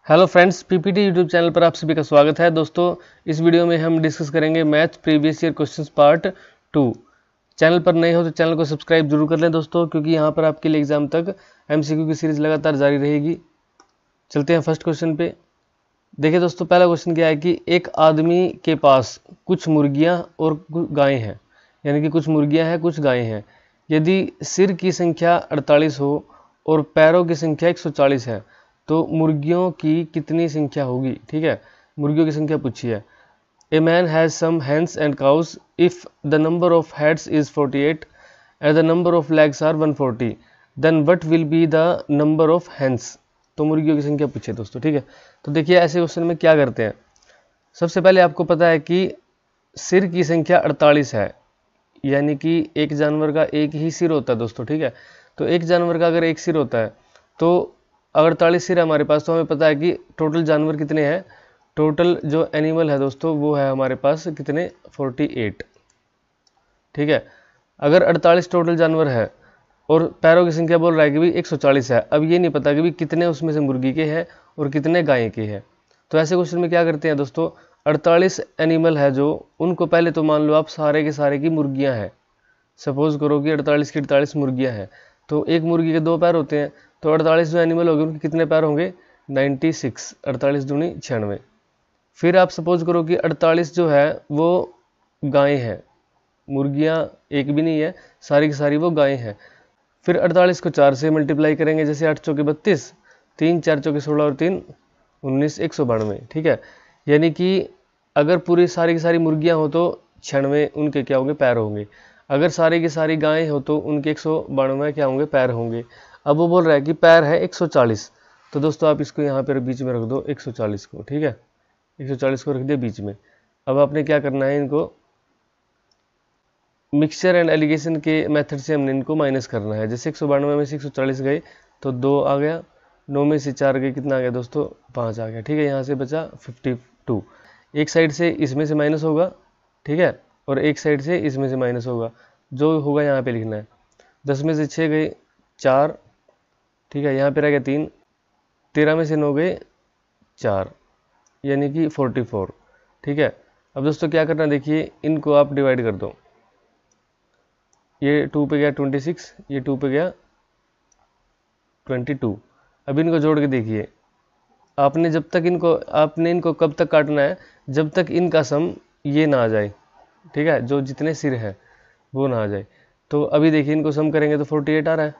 Hello friends, PPT YouTube channel पर आप सभी का स्वागत है। दोस्तों, इस वीडियो में हम डिस्कस करेंगे math previous year questions part 2। Channel पर नए हो तो चैनल को सब्सक्राइब जरूर कर लें दोस्तों, क्योंकि यहाँ पर आपके लिए एग्जाम तक एमसीक्यू की सीरीज लगातार जारी रहेगी। चलते हैं फर्स्ट क्वेश्चन पे। देखिए दोस्तों, पहला क्वेश्चन क्या है कि एक आदमी के पास कुछ मुर्गियाँ और गायें हैं, यानी कि कुछ मुर्गियाँ हैं कुछ गायें हैं। यदि सिर की संख्या 48 हो और पैरों की संख्या 140 है तो मुर्गियों की कितनी संख्या होगी। ठीक है, मुर्गियों की संख्या पूछी है। A man has some hens and cows, if the number of heads is 48 and the number of legs are 140, then what will be the number of hens. तो मुर्गियों की संख्या पूछी है दोस्तों। ठीक है, तो देखिए ऐसे क्वेश्चन में क्या करते हैं। सबसे पहले आपको पता है कि सिर की संख्या 48 है, यानी कि एक जानवर का एक ही सिर होता है दोस्तों। ठीक है, तो एक जानवर का अगर एक सिर होता है तो अगर 48 सिर है हमारे पास, तो हमें पता है कि टोटल जानवर कितने हैं। टोटल जो एनिमल है दोस्तों वो है हमारे पास कितने, 48। ठीक है, अगर 48 टोटल जानवर है और पैरों की संख्या बोल रहा है कि भी 140 है। अब ये नहीं पता कि भी कितने उसमें से मुर्गी के हैं और कितने गाय के हैं। तो ऐसे क्वेश्चन में क्या करते हैं दोस्तों, 48 एनिमल है जो, उनको पहले तो मान लो आप सारे के सारे की मुर्गियाँ हैं। सपोज करो कि 48 की 48 मुर्गियाँ हैं, तो एक मुर्गी के 2 पैर होते हैं, तो 48 जो एनिमल होंगे उनके कितने पैर होंगे, 96। 48 दूनी 96। फिर आप सपोज करो कि 48 जो है वो गायें हैं, मुर्गियाँ एक भी नहीं है, सारी की सारी वो गायें हैं। फिर 48 को 4 से मल्टीप्लाई करेंगे, जैसे 8 चौके 32, 3 4 चौके 16 और 3 19, 192। ठीक है, यानी कि अगर पूरी सारी की सारी मुर्गियाँ हो तो 96 उनके क्या होंगे, पैर होंगे। अगर सारी की सारी गायें हो तो उनके 192 क्या होंगे, पैर होंगे। अब वो बोल रहा है कि पैर है 140, तो दोस्तों आप इसको यहाँ पर बीच में रख दो 140 को। ठीक है, 140 को रख दिया बीच में। अब आपने क्या करना है, इनको मिक्सचर एंड एलिगेशन के मेथड से हमने इनको माइनस करना है। जैसे 192 में से 140 गए तो 2 आ गया, 9 में से 4 गए, कितना आ गया दोस्तों, 5 आ गया। ठीक है, यहाँ से बचा 52। एक साइड से इसमें से माइनस होगा, ठीक है, और एक साइड से इसमें से माइनस होगा, जो होगा यहाँ पे लिखना है। 10 में से 6 गए 4, ठीक है, यहाँ पे रह गया 3, 13 में से 9 गए 4, यानी कि 44। ठीक है, अब दोस्तों क्या करना, देखिए इनको आप डिवाइड कर दो। ये 2 पे गया 26, ये 2 पे गया 22। अब इनको जोड़ के देखिए, आपने इनको कब तक काटना है, जब तक इनका सम ये ना आ जाए। ठीक है, जो जितने सिर है वो ना आ जाए। तो अभी देखिए इनको सम करेंगे तो 48 आ रहा है,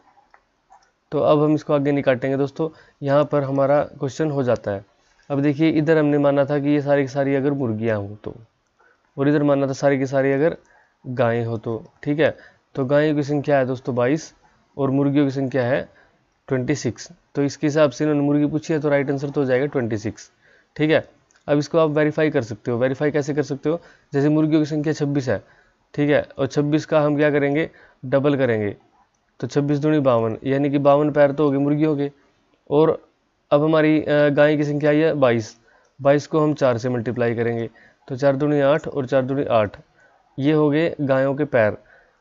तो अब हम इसको आगे नहीं काटेंगे दोस्तों, यहाँ पर हमारा क्वेश्चन हो जाता है। अब देखिए इधर हमने माना था कि ये सारी की सारी अगर मुर्गियाँ हो तो, और इधर माना था सारी की सारी अगर गायें हो तो। ठीक है, तो गायों की संख्या है दोस्तों 22 और मुर्गियों की संख्या है 26। तो इसके हिसाब से इन्होंने मुर्गी पूछी है तो राइट आंसर तो हो जाएगा 26। ठीक है, अब इसको आप वेरीफाई कर सकते हो। वेरीफाई कैसे कर सकते हो, जैसे मुर्गियों की संख्या 26 है, ठीक है, और 26 का हम क्या करेंगे, डबल करेंगे, तो 26 दूनी 52, यानी कि 52 पैर तो हो गए मुर्गियों के। और अब हमारी गाय की संख्या आई है 22, 22 को हम 4 से मल्टीप्लाई करेंगे, तो 4 दूनी 8 और 4 दूनी 8, ये हो गए गायों के पैर।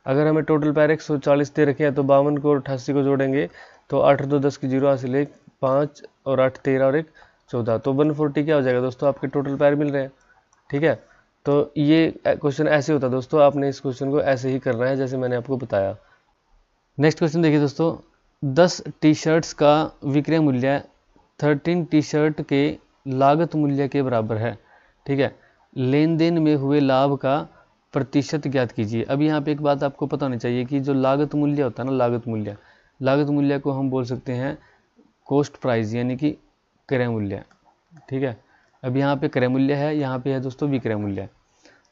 अगर हमें टोटल पैर 140 दे रखे हैं तो 52 को और 88 को जोड़ेंगे तो 8 2 10 की 0 हासिल है, 5 और 8 13 और 1 14, तो 140 क्या हो जाएगा दोस्तों, आपके टोटल पैर मिल रहे हैं। ठीक है, तो ये क्वेश्चन ऐसे होता है दोस्तों, आपने इस क्वेश्चन को ऐसे ही करना है जैसे मैंने आपको बताया। नेक्स्ट क्वेश्चन देखिए दोस्तों, 10 टी शर्ट्स का विक्रय मूल्य 13 टी शर्ट के लागत मूल्य के बराबर है। ठीक है, लेन देन में हुए लाभ का प्रतिशत ज्ञात कीजिए। अब यहाँ पे एक बात आपको पता होनी चाहिए कि जो लागत मूल्य होता है ना, लागत मूल्य को हम बोल सकते हैं कॉस्ट प्राइस, यानी कि क्रय मूल्य। ठीक है, अब यहाँ पे क्रय मूल्य है, यहाँ पे है दोस्तों विक्रय मूल्य।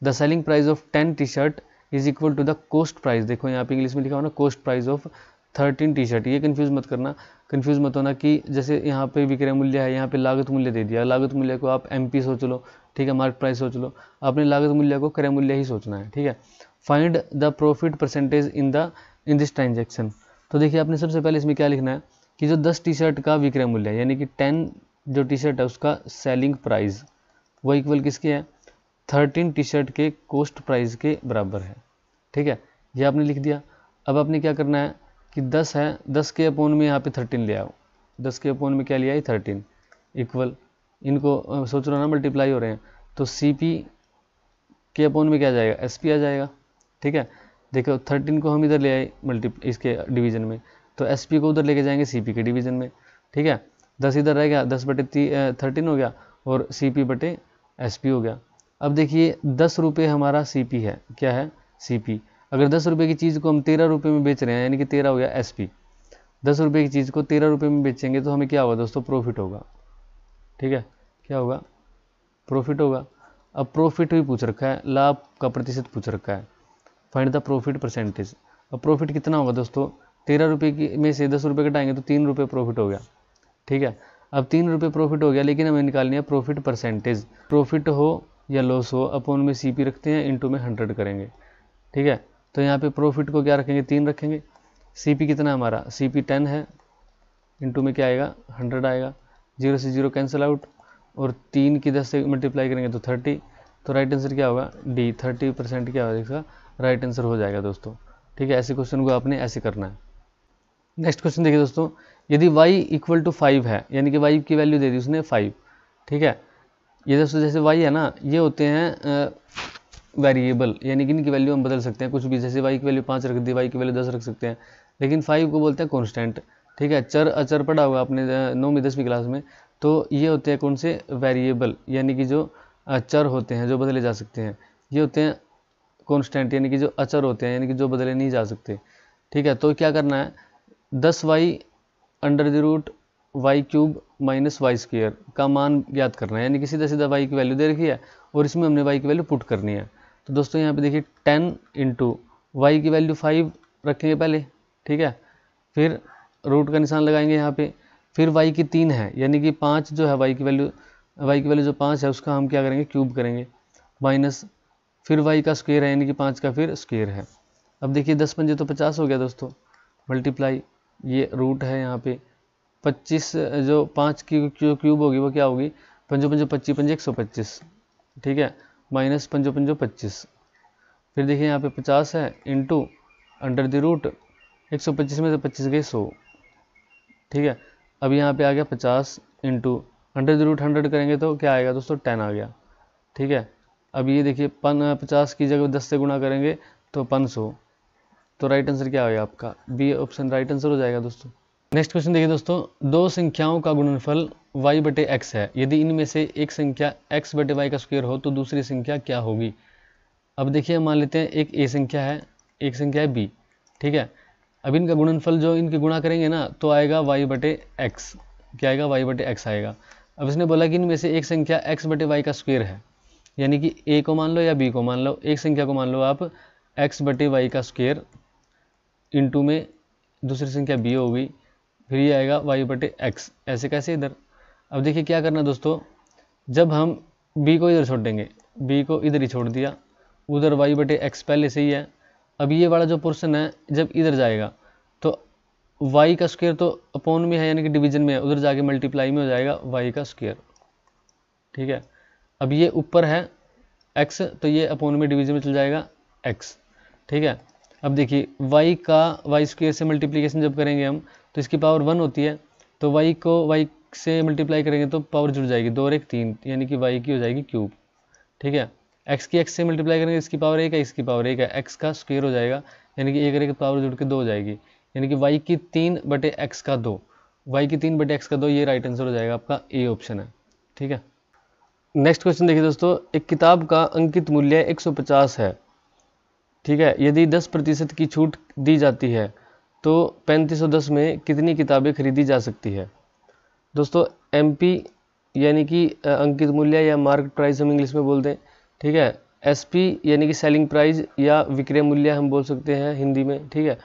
The selling price of 10 T shirt is equal to the cost price. देखो यहाँ पे इंग्लिश में लिखा हो ना, cost price of 13 T shirt. ये कंफ्यूज मत होना कि जैसे यहाँ पे विक्रय मूल्य है, यहाँ पे लागत मूल्य दे दिया। लागत मूल्य को आप MP सोच लो, ठीक है, मार्क प्राइस सोच लो, आपने लागत मूल्य को क्रय मूल्य ही सोचना है। ठीक है, find the profit percentage in this transaction. तो देखिए आपने सबसे पहले इसमें क्या लिखना है कि जो 10 टी शर्ट का विक्रय मूल्य है, यानी कि 10 जो टी शर्ट है उसका सेलिंग प्राइस, वो इक्वल किसके है, 13 टी शर्ट के कॉस्ट प्राइस के बराबर है। ठीक है, ये आपने लिख दिया। अब आपने क्या करना है कि 10 है, 10 के अपोन में यहाँ पे 13 ले आओ, 10 के अपोन में क्या लिया है 13, इक्वल इनको सोच लो ना मल्टीप्लाई हो रहे हैं, तो CP के अपॉन में क्या जाएगा, SP आ जाएगा। ठीक है, देखो 13 को हम इधर ले आए इसके डिवीजन में, तो SP को उधर लेके जाएंगे CP के डिवीजन में। ठीक है, 10 इधर रह गया, 10/13 हो गया और CP/SP हो गया। अब देखिए 10 रुपये हमारा CP है, क्या है CP। अगर 10 रुपये की चीज़ को हम 13 रुपये में बेच रहे हैं, यानी कि 13 हो गया SP। 10 रुपये की चीज़ को 13 रुपये में बेचेंगे तो हमें क्या होगा दोस्तों, प्रॉफिट होगा। ठीक है, क्या होगा, प्रॉफिट होगा। अब प्रॉफिट भी पूछ रखा है, लाभ का प्रतिशत पूछ रखा है, फाइंड द प्रॉफिट परसेंटेज। अब प्रॉफिट कितना होगा दोस्तों, 13 रुपये की में से 10 रुपये घटाएंगे तो 3 रुपये प्रॉफिट हो गया। ठीक है, अब 3 रुपये प्रॉफिट हो गया, लेकिन हमें निकालनी है प्रॉफिट परसेंटेज। प्रॉफिट हो या लॉस हो, अपॉन में CP रखते हैं, इंटू में 100 करेंगे। ठीक है, तो यहाँ पे प्रॉफिट को क्या रखेंगे, 3 रखेंगे। CP कितना है हमारा, CP 10 है, इंटू में क्या आएगा 100 आएगा, 0 से 0 कैंसिल आउट, और 3 की 10 से मल्टीप्लाई करेंगे तो 30। तो राइट आंसर क्या होगा, D, 30% क्या होगा इसका राइट आंसर हो जाएगा दोस्तों। ठीक है, ऐसे क्वेश्चन को आपने ऐसे करना है। नेक्स्ट क्वेश्चन देखिए दोस्तों, यदि y इक्वल टू 5 है, यानी कि y की वैल्यू दे दी उसने 5। ठीक है, ये दोस्तों जैसे y है ना, ये होते हैं वेरिएबल, यानी कि इनकी वैल्यू हम बदल सकते हैं कुछ भी, जैसे y की वैल्यू 5 रख दी, y की वैल्यू 10 रख सकते हैं, लेकिन 5 को बोलते हैं कॉन्स्टेंट। ठीक है, चर अचर पढ़ा होगा आपने 9वीं 10वीं क्लास में, तो ये होते हैं कौन से, वेरिएबल, यानी कि जो चर होते हैं जो बदले जा सकते हैं। ये होते हैं कॉन्स्टेंट, यानी कि जो अचर होते हैं, यानी कि जो बदले नहीं जा सकते। ठीक है, तो क्या करना है, 10y under the root y cube minus y square का मान ज्ञात करना है, यानी कि सीधा सीधा y की वैल्यू दे रखी है और इसमें हमने y की वैल्यू पुट करनी है। तो दोस्तों यहाँ पे देखिए 10 इंटू वाई की वैल्यू 5 रखेंगे पहले। ठीक है, फिर रूट का निशान लगाएंगे यहाँ पे, फिर y की 3 है, यानी कि 5 जो है y की वैल्यू जो 5 है उसका हम क्या करेंगे, क्यूब करेंगे, माइनस फिर y का स्क्वेयर है, यानी कि 5 का फिर स्क्वेयर है। अब देखिए 10 पंजे तो 50 हो गया दोस्तों, मल्टीप्लाई ये रूट है यहाँ पे 25, जो 5 की जो क्यूब होगी वो क्या होगी, 5 पंजो 25, 5 125। ठीक है, माइनस 5 पंजो 25, फिर देखिए यहाँ पे 50 है, इंटू अंडर द रूट 125 में से 25 गए 100। ठीक है, अब यहाँ पे आ गया 50 इंटू अंडर द रूट 100 करेंगे तो क्या आएगा दोस्तों, 10 आ गया। ठीक है, अब ये देखिए 50 की जगह 10 से गुणा करेंगे तो 500। तो राइट आंसर क्या आएगा आपका, बी ऑप्शन राइट आंसर हो जाएगा दोस्तों। नेक्स्ट क्वेश्चन देखिए दोस्तों, दो संख्याओं का गुणनफल y/x है, यदि इनमें से एक संख्या x/y का स्क्वायर हो तो दूसरी संख्या क्या होगी। अब देखिए मान लेते हैं एक a संख्या है, एक संख्या है b। ठीक है, अब इनका गुणनफल जो इनके गुणा करेंगे ना तो आएगा y/x, क्या आएगा y/x आएगा। अब इसने बोला कि इनमें से एक संख्या x/y का स्क्वायर है, यानी कि a को मान लो या b को मान लो, एक संख्या को मान लो आप x/y का स्क्वायर, इंटू में दूसरी संख्या b होगी, फिर ये आएगा y/x, ऐसे कैसे इधर। अब देखिए क्या करना दोस्तों, जब हम b को इधर छोड़ देंगे, b को इधर ही छोड़ दिया, उधर y/x पहले से ही है। अब ये वाला जो पोर्शन है जब इधर जाएगा तो y का स्क्वायर तो अपॉन में है, यानी कि डिवीजन में है, उधर जाके मल्टीप्लाई में हो जाएगा y का स्क्वायर। ठीक है, अब ये ऊपर है x, तो ये अपॉन में डिवीजन में चल जाएगा x। ठीक है, अब देखिए y स्क्वायर से मल्टीप्लिकेशन जब करेंगे हम तो इसकी पावर 1 होती है, तो y को y से मल्टीप्लाई करेंगे तो पावर जुड़ जाएगी, 2 और 1 3, यानी कि y की हो जाएगी क्यूब। ठीक है, x की x से मल्टीप्लाई करेंगे, इसकी पावर 1 है, इसकी पावर 1 है, x का स्क्वायर हो जाएगा, यानी कि 1 और 1 पावर जुड़ के 2 हो जाएगी, यानी कि y की 3/x का 2, y की 3/x का 2, ये राइट आंसर हो जाएगा आपका, ए ऑप्शन है। ठीक है, नेक्स्ट क्वेश्चन देखिए दोस्तों, एक किताब का अंकित मूल्य 150 है। ठीक है, यदि 10% की छूट दी जाती है तो 3510 में कितनी किताबें खरीदी जा सकती है। दोस्तों MP यानी कि अंकित मूल्य या मार्केट प्राइस हम इंग्लिश में बोलते हैं। ठीक है, SP यानी कि सेलिंग प्राइस या विक्रय मूल्य हम बोल सकते हैं हिंदी में। ठीक है,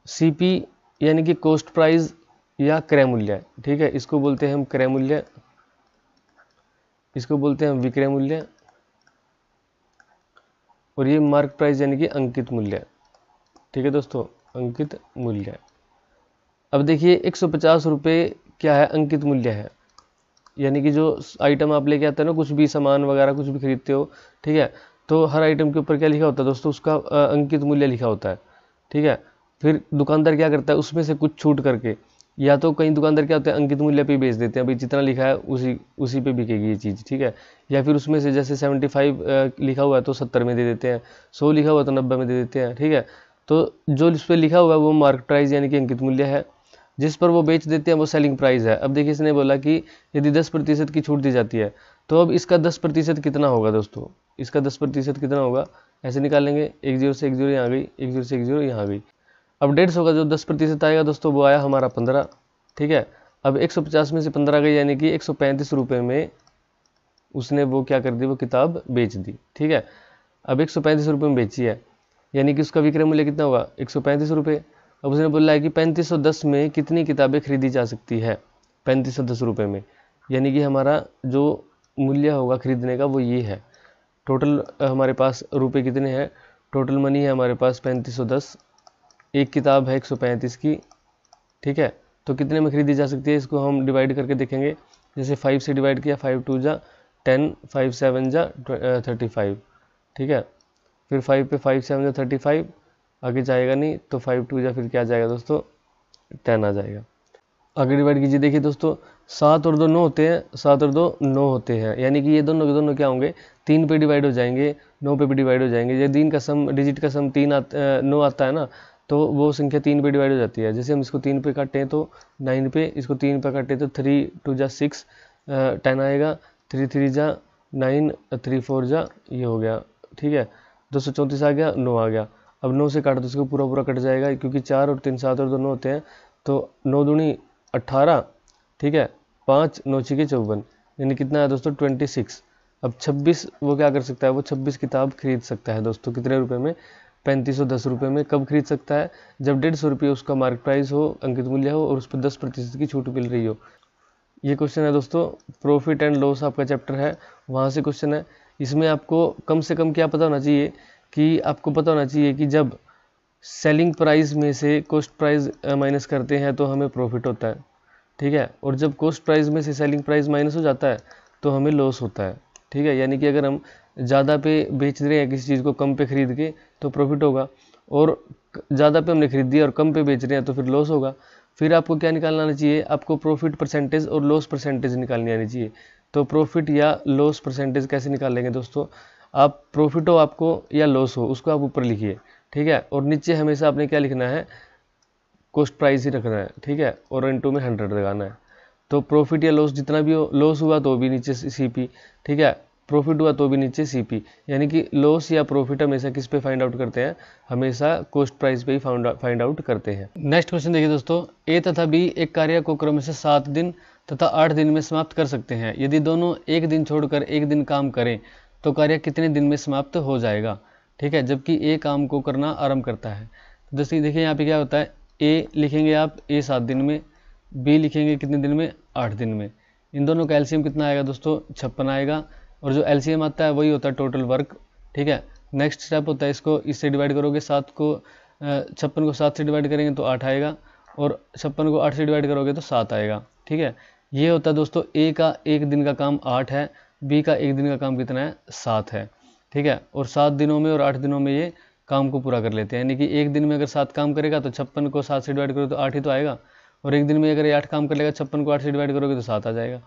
CP यानी कि कॉस्ट प्राइस या क्रय मूल्य। ठीक है, इसको बोलते हैं हम क्रय मूल्य, इसको बोलते हैं हम विक्रय मूल्य, और ये मार्क प्राइस यानी कि अंकित मूल्य। ठीक है दोस्तों, अंकित मूल्य। अब देखिए 150 रुपये क्या है, अंकित मूल्य है, यानी कि जो आइटम आप लेके आते हैं ना, कुछ भी सामान वगैरह कुछ भी खरीदते हो। ठीक है, तो हर आइटम के ऊपर क्या लिखा होता है दोस्तों, उसका अंकित मूल्य लिखा होता है। ठीक है, फिर दुकानदार क्या करता है, उसमें से कुछ छूट करके या तो कई दुकानदार क्या होते हैं अंकित मूल्य पे बेच देते हैं, भाई जितना लिखा है उसी पे बिकेगी ये चीज़, ठीक है। या फिर उसमें से जैसे 75 लिखा हुआ है तो 70 में दे देते हैं, 100 लिखा हुआ तो 90 में दे देते हैं, ठीक है। तो जो इस पर लिखा हुआ है वो मार्केट प्राइस यानी कि अंकित मूल्य है, जिस पर वो बेच देते हैं वो सेलिंग प्राइस है। अब देखिए इसने बोला कि यदि 10% की छूट दी जाती है तो अब इसका 10% कितना होगा दोस्तों, इसका 10% कितना होगा, ऐसे निकालेंगे, 1 0 से 1 0 यहाँ आ गई, 1 0 से 1 0 यहाँ आ गई। अब 150 का जो 10% आएगा दोस्तों वो आया हमारा 15, ठीक है। अब 150 में से 15 गई यानी कि 135 रुपये में उसने वो क्या कर दी, वो किताब बेच दी, ठीक है। अब 135 रुपये में बेची है यानी कि उसका विक्रय मूल्य कितना होगा 135 रुपये। अब उसने बोला है कि 3510 में कितनी किताबें खरीदी जा सकती है 3510 रुपये में, यानी कि हमारा जो मूल्य होगा खरीदने का वो ये है। टोटल हमारे पास रुपए कितने हैं, टोटल मनी है हमारे पास 3510, एक किताब है 135 की, ठीक है। तो कितने में खरीदी जा सकती है, इसको हम डिवाइड करके देखेंगे। जैसे 5 से डिवाइड किया, 5 2 जा 10, 5 7 जा 35, ठीक है। फिर 5 पे 5 7 जा 35, आगे जाएगा नहीं, तो 5 2 जा फिर क्या जाएगा दोस्तों 10 आ जाएगा। आगे डिवाइड कीजिए, देखिए दोस्तों 7 और 2 9 होते हैं, 7 और 2 9 होते हैं, यानी कि ये दोनों के दोनों क्या होंगे 3 पे डिवाइड हो जाएंगे, 9 पे भी डिवाइड हो जाएंगे। यदि इनका सम डिजिट का सम 9 आता है ना तो वो संख्या 3 पे डिवाइड हो जाती है। जैसे हम इसको 3 पे काटें तो 9 पे, इसको 3 पे काटें तो 3 2 जा 6 10 आएगा, 3 3 जा 9, 3 4 जा ये हो गया, ठीक है। 234 आ गया, 9 आ गया। अब 9 से काटो तो इसको पूरा पूरा कट जाएगा, क्योंकि 4 और 3 7 और 2 9 होते हैं, तो 9 दूनी 18, ठीक है, 5 9 6 54, यानी कितना है दोस्तों 26। अब 26 वो क्या कर सकता है, वो 26 किताब खरीद सकता है दोस्तों, कितने रुपए में 3510 रुपये में। कब खरीद सकता है, जब 150 रुपये उसका मार्केट प्राइस हो, अंकित मूल्य हो और उस पर 10% की छूट मिल रही हो। ये क्वेश्चन है दोस्तों, प्रॉफिट एंड लॉस आपका चैप्टर है, वहाँ से क्वेश्चन है। इसमें आपको कम से कम क्या पता होना चाहिए, कि आपको पता होना चाहिए कि जब सेलिंग प्राइस में से कॉस्ट प्राइस माइनस करते हैं तो हमें प्रॉफिट होता है, ठीक है। और जब कॉस्ट प्राइस में से सेलिंग प्राइस माइनस हो जाता है तो हमें लॉस होता है, ठीक है। यानी कि अगर हम ज़्यादा पे बेच रहे हैं किसी चीज़ को कम पे खरीद के तो प्रॉफिट होगा, और ज़्यादा पे हमने खरीद दिया और कम पे बेच रहे हैं तो फिर लॉस होगा। फिर आपको क्या निकालना आना चाहिए, आपको प्रॉफिट परसेंटेज और लॉस परसेंटेज निकालनी आनी चाहिए। तो प्रॉफिट या लॉस परसेंटेज कैसे निकालेंगे दोस्तों, आप प्रॉफिट हो आपको या लॉस हो उसको आप ऊपर लिखिए, ठीक है। और नीचे हमेशा आपने क्या लिखना है, कॉस्ट प्राइस ही रखना है, ठीक है, और इनटू में 100 लगाना है। तो प्रॉफिट या लॉस जितना भी हो, लॉस हुआ तो भी नीचे सीपी, ठीक है, प्रॉफिट हुआ तो भी नीचे सीपी। यानी कि लॉस या प्रॉफिट हमेशा किस पे फाइंड आउट करते हैं, हमेशा कॉस्ट प्राइस पे ही फाइंड आउट करते हैं। नेक्स्ट क्वेश्चन देखिए दोस्तों, ए तथा बी एक कार्य को क्रम से 7 दिन तथा 8 दिन में समाप्त कर सकते हैं। यदि दोनों एक दिन छोड़कर एक दिन काम करें तो कार्य कितने दिन में समाप्त हो जाएगा, ठीक है, जबकि ए काम को करना आरंभ करता है। तो दोस्तों देखिए यहाँ पे क्या होता है, ए लिखेंगे आप, ए 7 दिन में, बी लिखेंगे कितने दिन में 8 दिन में। इन दोनों का एलसीएम कितना आएगा दोस्तों 56 आएगा, और जो एलसीएम आता है वही होता है टोटल वर्क, ठीक है। नेक्स्ट स्टेप होता है, इसको इससे डिवाइड करोगे, 56 को 7 से डिवाइड करेंगे तो 8 आएगा, और 56 को 8 से डिवाइड करोगे तो 7 आएगा, ठीक है। ये होता है दोस्तों ए का एक दिन का काम 8 है, बी का एक दिन का काम कितना है 7 है, ठीक है। और 7 दिनों में और 8 दिनों में ये काम को पूरा कर लेते हैं। यानी कि एक दिन में अगर 7 काम करेगा तो 56 को 7 से डिवाइड करोगे तो 8 ही तो आएगा, और एक दिन में अगर ये 8 काम कर लेगा 56 को 8 से डिवाइड करोगे तो 7 आ जाएगा।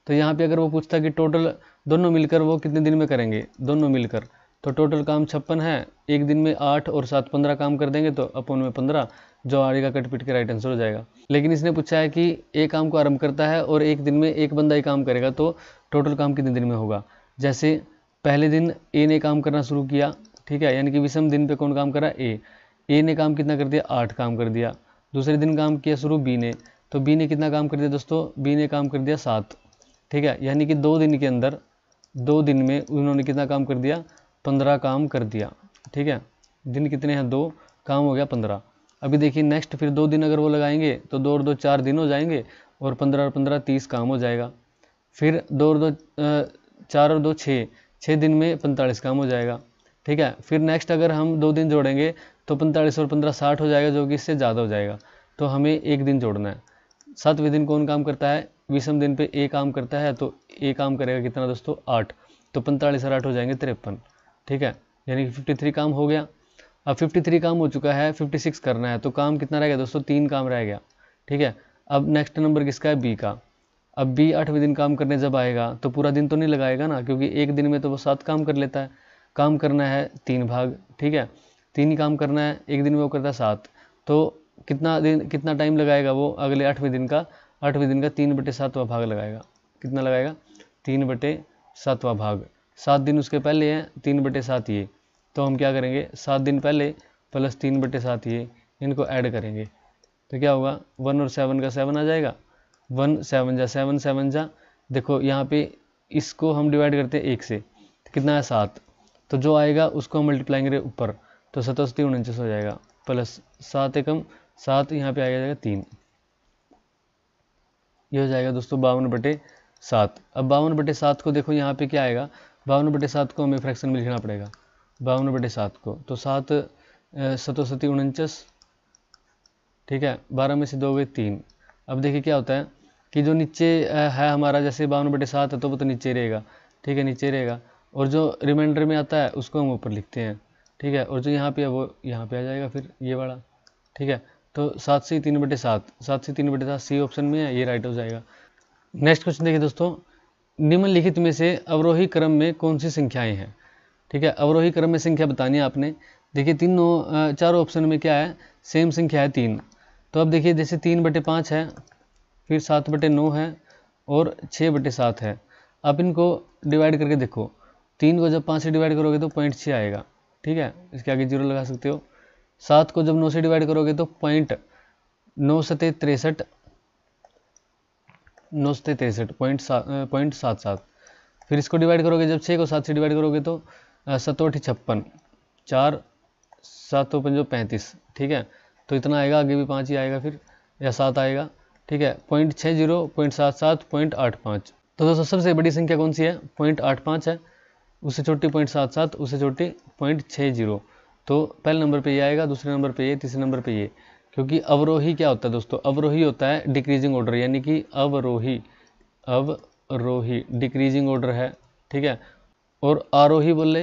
तो यहाँ पे अगर वो पूछता है कि टोटल दोनों मिलकर वो कितने दिन में करेंगे, दोनों मिलकर, तो टोटल काम 56 है, एक दिन में 8 और 7 15 काम कर देंगे तो अपन में 15, जो आएगा कट पिट के राइट आंसर हो जाएगा। लेकिन इसने पूछा है कि एक काम को आरंभ करता है और एक दिन में एक बंदा ही काम करेगा तो टोटल काम कितने दिन में होगा। जैसे पहले दिन ए ने काम करना शुरू किया, ठीक है, यानी कि विषम दिन पे कौन काम करा, ए ने काम कितना कर दिया 8 काम कर दिया। दूसरे दिन काम किया शुरू बी ने, तो बी ने कितना काम कर दिया दोस्तों, बी ने काम कर दिया 7, ठीक है। यानी कि 2 दिन के अंदर, 2 दिन में उन्होंने कितना काम कर दिया 15 काम कर दिया, ठीक है। दिन कितने हैं 2, काम हो गया 15। अभी देखिए नेक्स्ट फिर 2 दिन अगर वो लगाएंगे तो 2 और 2 4 दिन हो जाएंगे, और 15 और 15 30 काम हो जाएगा। फिर 2 और 2 4 और 2 6 दिन में 45 काम हो जाएगा, ठीक है। फिर नेक्स्ट अगर हम 2 दिन जोड़ेंगे तो 45 और 15 60 हो जाएगा, जो कि इससे ज़्यादा हो जाएगा। तो हमें एक दिन जोड़ना है। 7वें दिन कौन काम करता है, विषम दिन पे ए काम करता है, तो ए काम करेगा कितना दोस्तों 8, तो 45 और 8 हो जाएंगे 53, ठीक है। यानी कि 53 काम हो गया। अब 53 काम हो चुका है, 56 करना है, तो काम कितना रह गया दोस्तों 3 काम रह गया, ठीक है। अब नेक्स्ट नंबर किसका है, बी का। अब बी 8वें दिन काम करने जब आएगा तो पूरा दिन तो नहीं लगाएगा ना, क्योंकि एक दिन में तो वो 7 काम कर लेता है। काम करना है 3 भाग, ठीक है, 3 ही काम करना है, एक दिन में वो करता है 7। तो कितना टाइम लगाएगा वो अगले 8वें दिन का 3/7वां भाग लगाएगा। कितना लगाएगा, 3/7वां भाग। 7 दिन उसके पहले हैं, 3/7 ये। तो हम क्या करेंगे, 7 दिन पहले प्लस 3/7 ये, इनको ऐड करेंगे तो क्या होगा, 1 और 7 का 7 आ जाएगा। 1 7 जा 7 7 जा, देखो यहाँ पे इसको हम डिवाइड करते हैं 1 से, तो कितना है 7। तो जो आएगा उसको हम मल्टीप्लाई करेंगे ऊपर, तो 7 49 हो जाएगा, प्लस 7 एकम 7, यहाँ पे आ जाएगा 3। ये हो जाएगा दोस्तों 52/7। अब 52/7 को देखो यहाँ पे क्या आएगा, 52/7 को हमें फ्रैक्शन में लिखना पड़ेगा, 52/7 को। तो 7 7 49, ठीक है, 12 में से 2 गए 3। अब देखिए क्या होता है कि जो नीचे है हमारा, जैसे 52/7 है तो वो तो नीचे रहेगा, ठीक है, नीचे रहेगा, और जो रिमाइंडर में आता है उसको हम ऊपर लिखते हैं, ठीक है, और जो यहाँ पे है वो यहाँ पे आ जाएगा फिर ये वाला, ठीक है। तो 7 से 3/7, 7 से 3/7 सी ऑप्शन में है, ये राइट हो जाएगा। नेक्स्ट क्वेश्चन देखिए दोस्तों, निम्नलिखित में से अवरोही क्रम में कौन सी संख्याएं हैं, ठीक है, अवरोही क्रम में संख्या बतानी है आपने। देखिए चारों ऑप्शन में क्या है, सेम संख्या है 3। तो अब देखिए जैसे 3/5 है, फिर 7/9 है और 6/7 है। अब इनको डिवाइड करके देखो, 3 को जब 5 से डिवाइड करोगे तो 0.6 आएगा, ठीक है, इसके आगे 0 लगा सकते हो। 7 को जब 9 से डिवाइड करोगे तो 0.9 0.77, फिर इसको डिवाइड करोगे जब 6 को 7 से डिवाइड करोगे तो 7 8 56, 4 7 5 35, ठीक है। तो इतना आएगा, आगे भी 5 ही आएगा फिर, या 7 आएगा, ठीक है। 0.60, 0.77, 0.85। तो दोस्तों सबसे बड़ी संख्या कौन सी है, 0.85 है, उससे छोटी 0.77, उससे छोटी 0.60। तो पहले नंबर पे ये आएगा, दूसरे नंबर पे ये, तीसरे नंबर पे ये। क्योंकि अवरोही क्या होता है दोस्तों, अवरोही होता है डिक्रीजिंग ऑर्डर, यानी कि अवरोही डिक्रीजिंग ऑर्डर है, ठीक है। और आरोही बोले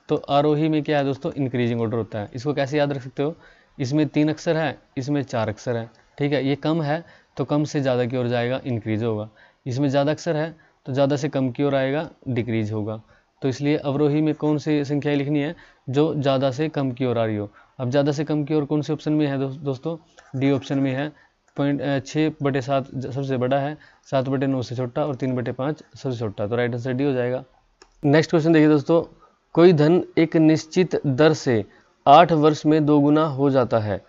तो आरोही में क्या है दोस्तों, इंक्रीजिंग ऑर्डर होता है। इसको कैसे याद रख सकते हो, इसमें 3 अक्षर है, इसमें 4 अक्षर है, ठीक है। ये कम है तो कम से ज़्यादा की ओर जाएगा, इंक्रीज होगा। इसमें ज़्यादा अक्षर है तो ज़्यादा से कम की ओर आएगा, डिक्रीज होगा। तो इसलिए अवरोही में कौन सी संख्या लिखनी है, जो ज़्यादा से कम की ओर आ रही हो। अब ज़्यादा से कम की ओर कौन से ऑप्शन में है दोस्तों, डी ऑप्शन में है। 6/7 सबसे बड़ा है, 7/9 से छोटा और 3/5 सबसे छोटा, तो राइट आंसर डी हो जाएगा। नेक्स्ट क्वेश्चन देखिए दोस्तों, कोई धन एक निश्चित दर से 8 वर्ष में 2 गुना हो जाता है,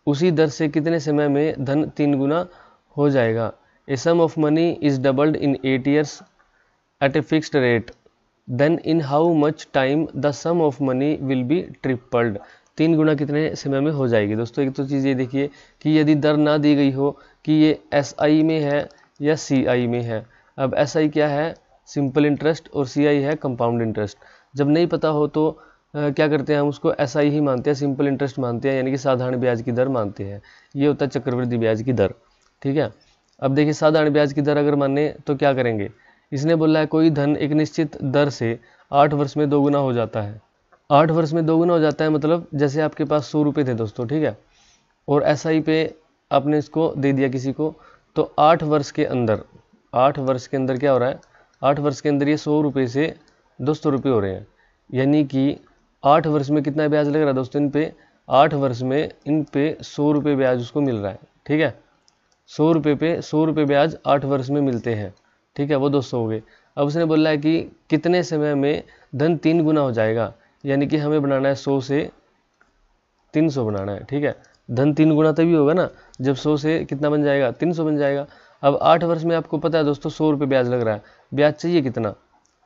उसी दर से कितने समय में धन 3 गुना हो जाएगा। A sum of money is doubled in 8 years at a fixed rate, then in how much time the sum of money will be tripled. 3 गुना कितने समय में हो जाएगी। दोस्तों एक तो चीज़ ये देखिए कि यदि दर ना दी गई हो कि ये SI में है या CI में है। अब SI क्या है, सिंपल इंटरेस्ट, और CI है कंपाउंड इंटरेस्ट। जब नहीं पता हो तो क्या करते हैं, हम उसको SI ही मानते हैं, सिंपल इंटरेस्ट मानते हैं, यानी कि साधारण ब्याज की दर मानते हैं। ये होता है चक्रवृद्धि ब्याज की दर, ठीक है। अब देखिए साधारण ब्याज की दर अगर माने तो क्या करेंगे, इसने बोला है कोई धन एक निश्चित दर से 8 वर्ष में 2 गुना हो जाता है। 8 वर्ष में 2 गुना हो जाता है मतलब जैसे आपके पास 100 रुपये थे दोस्तों, ठीक है, और SI पे आपने इसको दे दिया किसी को, तो 8 वर्ष के अंदर क्या हो रहा है, 8 वर्ष के अंदर ये 100 रुपये से 200 रुपये हो रहे हैं। यानी कि 8 वर्ष में कितना ब्याज लग रहा है दोस्तों, इन पे 8 वर्ष में इन पे 100 रुपये ब्याज उसको मिल रहा है, ठीक है। 100 रुपये पे 100 रुपये ब्याज 8 वर्ष में मिलते हैं, ठीक है, वो 200 हो गए। अब उसने बोला है कि कितने समय में धन 3 गुना हो जाएगा, यानी कि हमें बनाना है 100 से 300 बनाना है, ठीक है। धन 3 गुना तभी होगा ना जब 100 से कितना बन जाएगा, 300 बन जाएगा। अब 8 वर्ष में आपको पता है दोस्तों 100 रुपये ब्याज लग रहा है, ब्याज चाहिए कितना,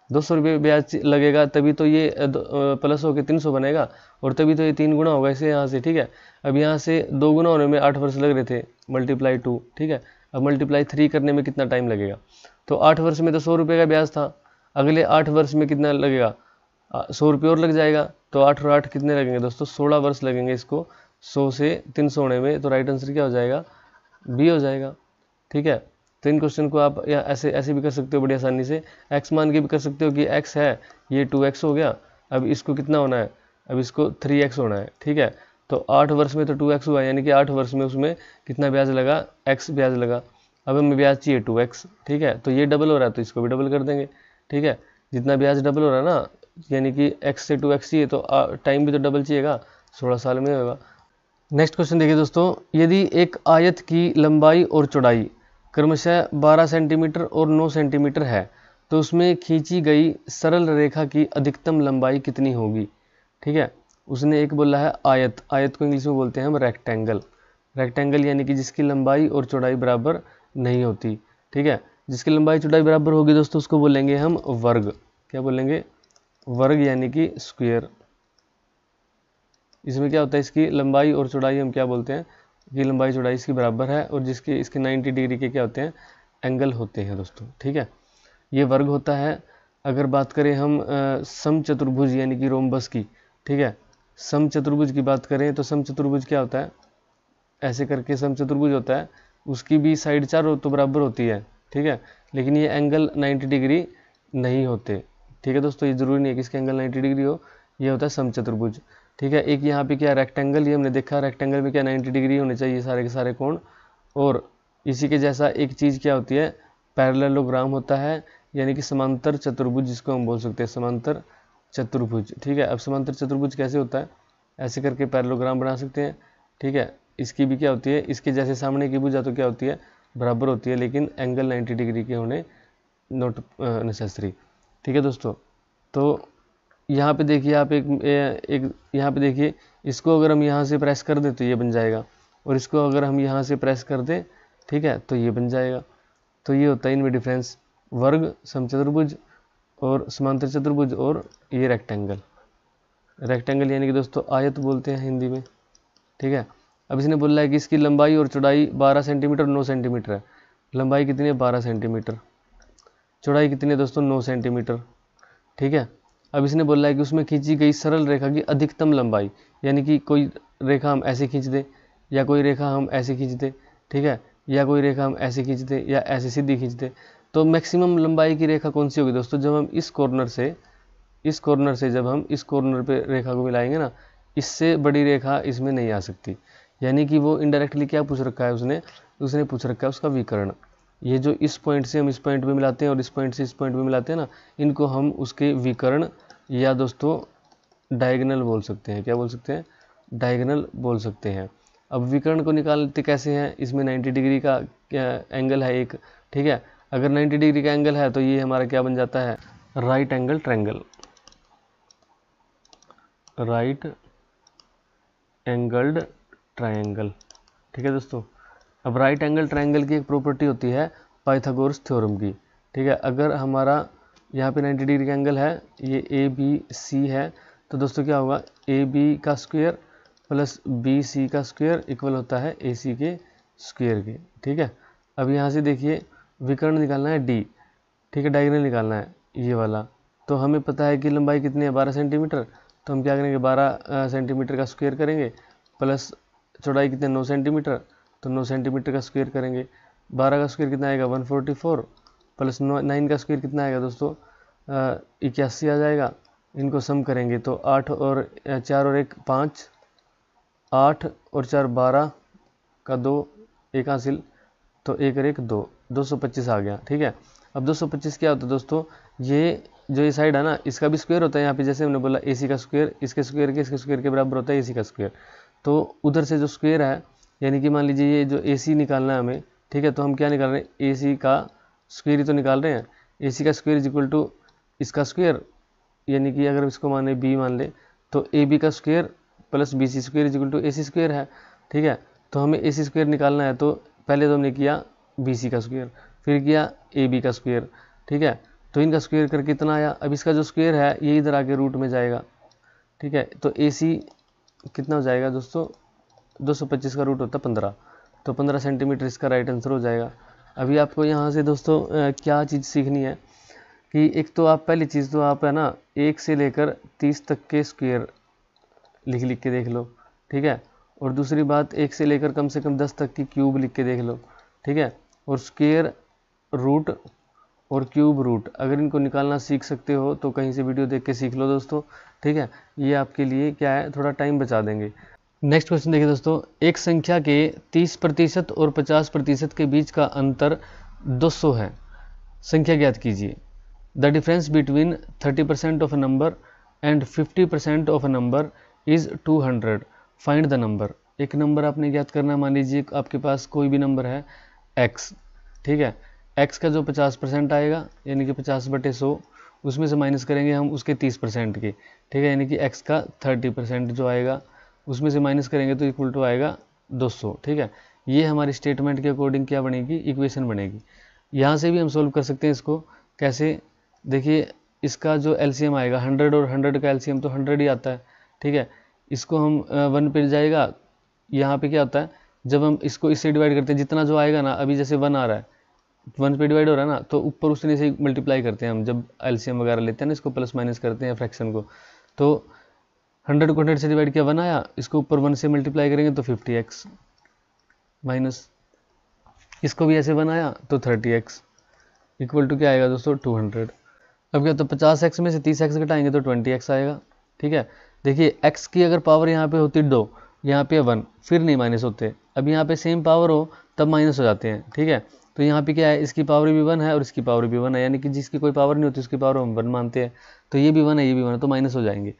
200 रुपये ब्याज लगेगा, तभी तो ये प्लस होकर 300 बनेगा, और तभी तो ये 3 गुना होगा इसे यहाँ से, ठीक है। अब यहाँ से 2 गुना होने में 8 वर्ष लग रहे थे, मल्टीप्लाई 2, ठीक है। अब मल्टीप्लाई 3 करने में कितना टाइम लगेगा, तो 8 वर्ष में तो 100 रुपये का ब्याज था, अगले 8 वर्ष में कितना लगेगा, 100 रुपये और लग जाएगा। तो 8 और 8 कितने लगेंगे दोस्तों, 16 वर्ष लगेंगे इसको 100 से 300 होने में। तो राइट आंसर क्या हो जाएगा, बी हो जाएगा, ठीक है। तो इन क्वेश्चन को आप या ऐसे भी कर सकते हो बड़ी आसानी से, x मान के भी कर सकते हो कि x है, ये 2x हो गया, अब इसको कितना होना है, अब इसको 3x होना है, ठीक है। तो 8 वर्ष में तो 2x हुआ, यानी कि 8 वर्ष में उसमें कितना ब्याज लगा, x ब्याज लगा। अब हमें ब्याज चाहिए 2x, ठीक है, तो ये डबल हो रहा है तो इसको भी डबल कर देंगे, ठीक है, जितना ब्याज डबल हो रहा है ना, यानी कि x से 2x चाहिए तो टाइम भी तो डबल चाहिएगा, 16 साल में होगा। नेक्स्ट क्वेश्चन देखिए दोस्तों, यदि एक आयत की लंबाई और चौड़ाई क्रमशः 12 सेंटीमीटर और 9 सेंटीमीटर है तो उसमें खींची गई सरल रेखा की अधिकतम लंबाई कितनी होगी, ठीक है। उसने एक बोला है आयत, आयत को इंग्लिश में बोलते हैं हम रेक्टेंगल, रेक्टेंगल यानी कि जिसकी लंबाई और चौड़ाई बराबर नहीं होती, ठीक है, जिसकी लंबाई चौड़ाई बराबर होगी दोस्तों उसको बोलेंगे हम वर्ग, क्या बोलेंगे, वर्ग यानी कि स्क्वायर। इसमें क्या होता है, इसकी लंबाई और चौड़ाई हम क्या बोलते हैं कि लंबाई चौड़ाई इसकी बराबर है और जिसके इसके 90 डिग्री के क्या होते हैं, एंगल होते हैं दोस्तों, ठीक है, ये वर्ग होता है। अगर बात करें हम समचतुर्भुज यानी कि रोम्बस की, ठीक है, समचतुर्भुज की बात करें तो समचतुर्भुज क्या होता है, ऐसे करके समचतुर्भुज होता है, उसकी भी साइड चारों तो बराबर होती है, ठीक है, लेकिन ये एंगल 90 डिग्री नहीं होते, ठीक है दोस्तों, ये जरूरी नहीं है कि इसके एंगल 90 डिग्री हो, ये होता है समचतुर्भुज, ठीक है। एक यहाँ पे क्या रेक्टेंगल, ये हमने देखा रेक्टेंगल में क्या 90 डिग्री होने चाहिए सारे के सारे कोण, और इसी के जैसा एक चीज़ क्या होती है, पैरेललोग्राम होता है, यानी कि समांतर चतुर्भुज जिसको हम बोल सकते हैं समांतर चतुर्भुज, ठीक है। अब समांतर चतुर्भुज कैसे होता है, ऐसे करके पैरेललोग्राम बना सकते हैं, ठीक है, इसकी भी क्या होती है, इसके जैसे सामने की भुजा तो क्या होती है, बराबर होती है, लेकिन एंगल 90 डिग्री के होने नॉट नेसेसरी, ठीक है दोस्तों। तो यहाँ पे देखिए आप एक यहाँ पे देखिए, इसको अगर हम यहाँ से प्रेस कर दें तो ये बन जाएगा, और इसको अगर हम यहाँ से प्रेस कर दें, ठीक है, तो ये बन जाएगा। तो ये होता है इनमें डिफरेंस, वर्ग, समचतुर्भुज और समांतर चतुर्भुज और ये रेक्टेंगल, रेक्टेंगल यानी कि दोस्तों आयत बोलते हैं हिंदी में, ठीक है। अब इसने बोला है कि इसकी लंबाई और चौड़ाई 12 सेंटीमीटर 9 सेंटीमीटर है, लंबाई कितनी है 12 सेंटीमीटर, चौड़ाई कितनी है दोस्तों 9 सेंटीमीटर, ठीक है। अब इसने बोला है कि उसमें खींची गई सरल रेखा की अधिकतम लंबाई, यानी कि कोई रेखा हम ऐसे खींच दें या कोई रेखा हम ऐसे खींच दें, ठीक है, या कोई रेखा हम ऐसे खींच दें या ऐसे सीधी खींच दें, तो मैक्सिमम लंबाई की रेखा कौन सी होगी दोस्तों, जब हम इस कॉर्नर से जब हम इस कॉर्नर पे रेखा को मिलाएंगे ना, इससे बड़ी रेखा इसमें नहीं आ सकती, यानी कि वो इनडायरेक्टली क्या पूछ रखा है उसने पूछ रखा है उसका विकर्ण, ये जो इस पॉइंट से हम इस पॉइंट पे मिलाते हैं और इस पॉइंट से इस पॉइंट पे मिलाते हैं ना, इनको हम उसके विकर्ण या दोस्तों डायगोनल बोल सकते हैं, क्या बोल सकते हैं, डायगोनल बोल सकते हैं। अब विकर्ण को निकालते कैसे हैं, इसमें 90 डिग्री का एंगल है एक, ठीक है, अगर 90 डिग्री का एंगल है तो ये हमारा क्या बन जाता है, right angle triangle, right angled triangle, ठीक है दोस्तों। अब राइट एंगल ट्रायंगल की एक प्रॉपर्टी होती है पाइथागोरस थ्योरम की, ठीक है, अगर हमारा यहाँ पे 90 डिग्री का एंगल है, ये ए बी सी है, तो दोस्तों क्या होगा, ए बी का स्क्वायर प्लस बी सी का स्क्वायर इक्वल होता है ए सी के स्क्वायर के, ठीक है। अब यहाँ से देखिए विकर्ण निकालना है डी, ठीक है, डायगोनल निकालना है ये वाला, तो हमें पता है कि लंबाई कितनी है 12 सेंटीमीटर, तो हम क्या करेंगे 12 सेंटीमीटर का स्क्वायर करेंगे, प्लस चौड़ाई कितने 9 सेंटीमीटर, तो 9 सेंटीमीटर का स्क्वायर करेंगे, 12 का स्क्वायर कितना आएगा 144, प्लस 9 का स्क्वायर कितना आएगा दोस्तों 81 आ जाएगा, इनको सम करेंगे तो 8 और 4 और 1 5, 8 और 4 12 का 2 1 हासिल, तो 1 और 1 2, 225 आ गया, ठीक है। अब 225 क्या होता है दोस्तों, ये जो ये साइड है ना इसका भी स्क्वायर होता है, यहाँ पे जैसे हमने बोला AC का स्क्वायर इसके स्क्वायर के बराबर होता है AC का स्क्वायर, तो उधर से जो स्क्वायर है, यानी कि मान लीजिए ये जो AC निकालना है हमें, ठीक है, तो हम क्या निकाल रहे हैं AC का स्क्वायर ही तो निकाल रहे हैं, AC का स्क्वायर इज इक्वल टू इसका स्क्वायर, यानी कि अगर इसको माने B मान ले तो AB का square plus BC square is equal to AC square है, ठीक है। तो हमें AC स्क्वायर निकालना है, तो पहले तो हमने किया BC का स्क्वायर, फिर किया AB का स्क्वायर, ठीक है, तो इनका स्क्वायर करके कितना आया, अब इसका जो स्क्वायर है ये इधर आके रूट में जाएगा, ठीक है, तो AC कितना हो जाएगा दोस्तों 225 का रूट होता है 15, तो 15 सेंटीमीटर इसका राइट आंसर हो जाएगा। अभी आपको यहाँ से दोस्तों क्या चीज़ सीखनी है कि एक तो आप पहली चीज़ तो आप है ना 1 से लेकर 30 तक के स्क्वायर लिख के देख लो, ठीक है, और दूसरी बात 1 से लेकर कम से कम 10 तक की क्यूब लिख के देख लो, ठीक है, और स्क्वायर रूट और क्यूब रूट अगर इनको निकालना सीख सकते हो तो कहीं से वीडियो देख के सीख लो दोस्तों, ठीक है, ये आपके लिए क्या है थोड़ा टाइम बचा देंगे। नेक्स्ट क्वेश्चन देखिए दोस्तों, एक संख्या के 30% और 50% के बीच का अंतर 200 है, संख्या ज्ञात कीजिए। The difference between 30% of a number and 50% of a number is 200, find the number. एक नंबर आपने ज्ञात करना है, मान लीजिए आपके पास कोई भी नंबर है x, ठीक है। x का जो 50% आएगा यानी कि 50/100, उसमें से माइनस करेंगे हम उसके 30% के, ठीक है, यानी कि x का 30% जो आएगा उसमें से माइनस करेंगे तो इक्वल टू आएगा 200, ठीक है। ये हमारी स्टेटमेंट के अकॉर्डिंग क्या बनेगी, इक्वेशन बनेगी। यहाँ से भी हम सोल्व कर सकते हैं इसको, कैसे, देखिए इसका जो एलसीएम आएगा 100 और 100 का एलसीएम तो 100 ही आता है, ठीक है। इसको हम 1 पे जाएगा, यहाँ पे क्या होता है जब हम इसको इससे डिवाइड करते हैं, जितना जो आएगा ना, अभी जैसे 1 आ रहा है, 1 पे डिवाइड हो रहा है ना, तो ऊपर उसने से मल्टीप्लाई करते हैं हम, जब एलसीएम वगैरह लेते हैं ना, इसको प्लस माइनस करते हैं फ्रैक्शन को। तो 100 को 100 से डिवाइड किया 1 आया, इसको ऊपर 1 से मल्टीप्लाई करेंगे तो 50x माइनस, इसको भी ऐसे 1 आया तो 30x इक्वल टू क्या आएगा दोस्तों 200। अब क्या, तो 50x में से 30x घटाएंगे तो 20x आएगा, ठीक है। देखिए x की अगर पावर यहाँ पे होती 2, यहाँ पे 1, फिर नहीं माइनस होते। अब यहाँ पे सेम पावर हो तब माइनस हो जाते हैं, ठीक है। तो यहाँ पे क्या है, इसकी पावर भी 1 है और इसकी पावर भी 1 है, यानी कि जिसकी कोई पावर नहीं होती उसकी पावर हम 1 मानते हैं। तो ये भी 1 है, ये भी 1 है, तो माइनस हो जाएंगे।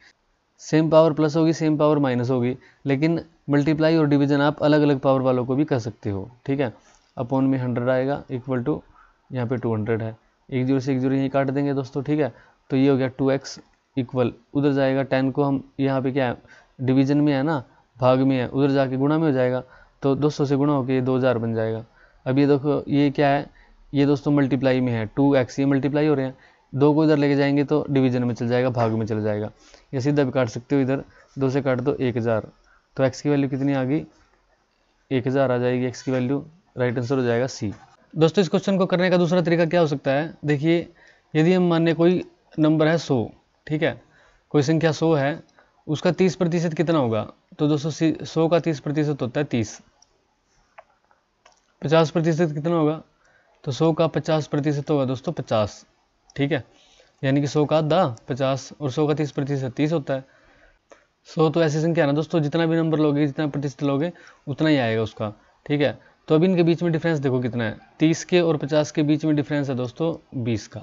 सेम पावर प्लस होगी, सेम पावर माइनस होगी, लेकिन मल्टीप्लाई और डिवीजन आप अलग अलग पावर वालों को भी कर सकते हो, ठीक है। अपॉन में 100 आएगा इक्वल टू यहाँ पे 200 है, एक जीरो से एक जीरो यहीं काट देंगे दोस्तों, ठीक है। तो ये हो गया 2x इक्वल, उधर जाएगा 10 को हम, यहाँ पे क्या है डिवीजन में है ना, भाग में है, उधर जाके गुणा में हो जाएगा, तो 200 से गुणा होकर ये 2000 बन जाएगा। अब ये देखो ये क्या है, ये दोस्तों मल्टीप्लाई में है 2x, ये मल्टीप्लाई हो रहे हैं, 2 को इधर लेके जाएंगे तो डिवीजन में चल जाएगा, भाग में चल जाएगा। या सीधा भी काट सकते हो, इधर 2 से काट दो 1000, तो x की वैल्यू कितनी आ गई 1000 आ जाएगी, x की वैल्यू, राइट आंसर हो जाएगा सी। दोस्तों इस क्वेश्चन को करने का दूसरा तरीका क्या हो सकता है, देखिए यदि हम माने कोई नंबर है 100, ठीक है, कोई संख्या 100 है, उसका 30% कितना होगा, तो दोस्तों 100 का 30% होता है 30। 50% कितना होगा, तो 100 का 50% होगा दोस्तों 50, ठीक है, यानी कि 100 का आधा 50 और 100 का 30% 30 होता है। 100 तो ऐसी संख्या है ना दोस्तों, जितना भी नंबर लोगे, जितना प्रतिशत लोगे उतना ही आएगा उसका, ठीक है। तो अब इनके बीच में डिफरेंस देखो कितना है, 30 के और 50 के बीच में डिफरेंस है दोस्तों 20 का,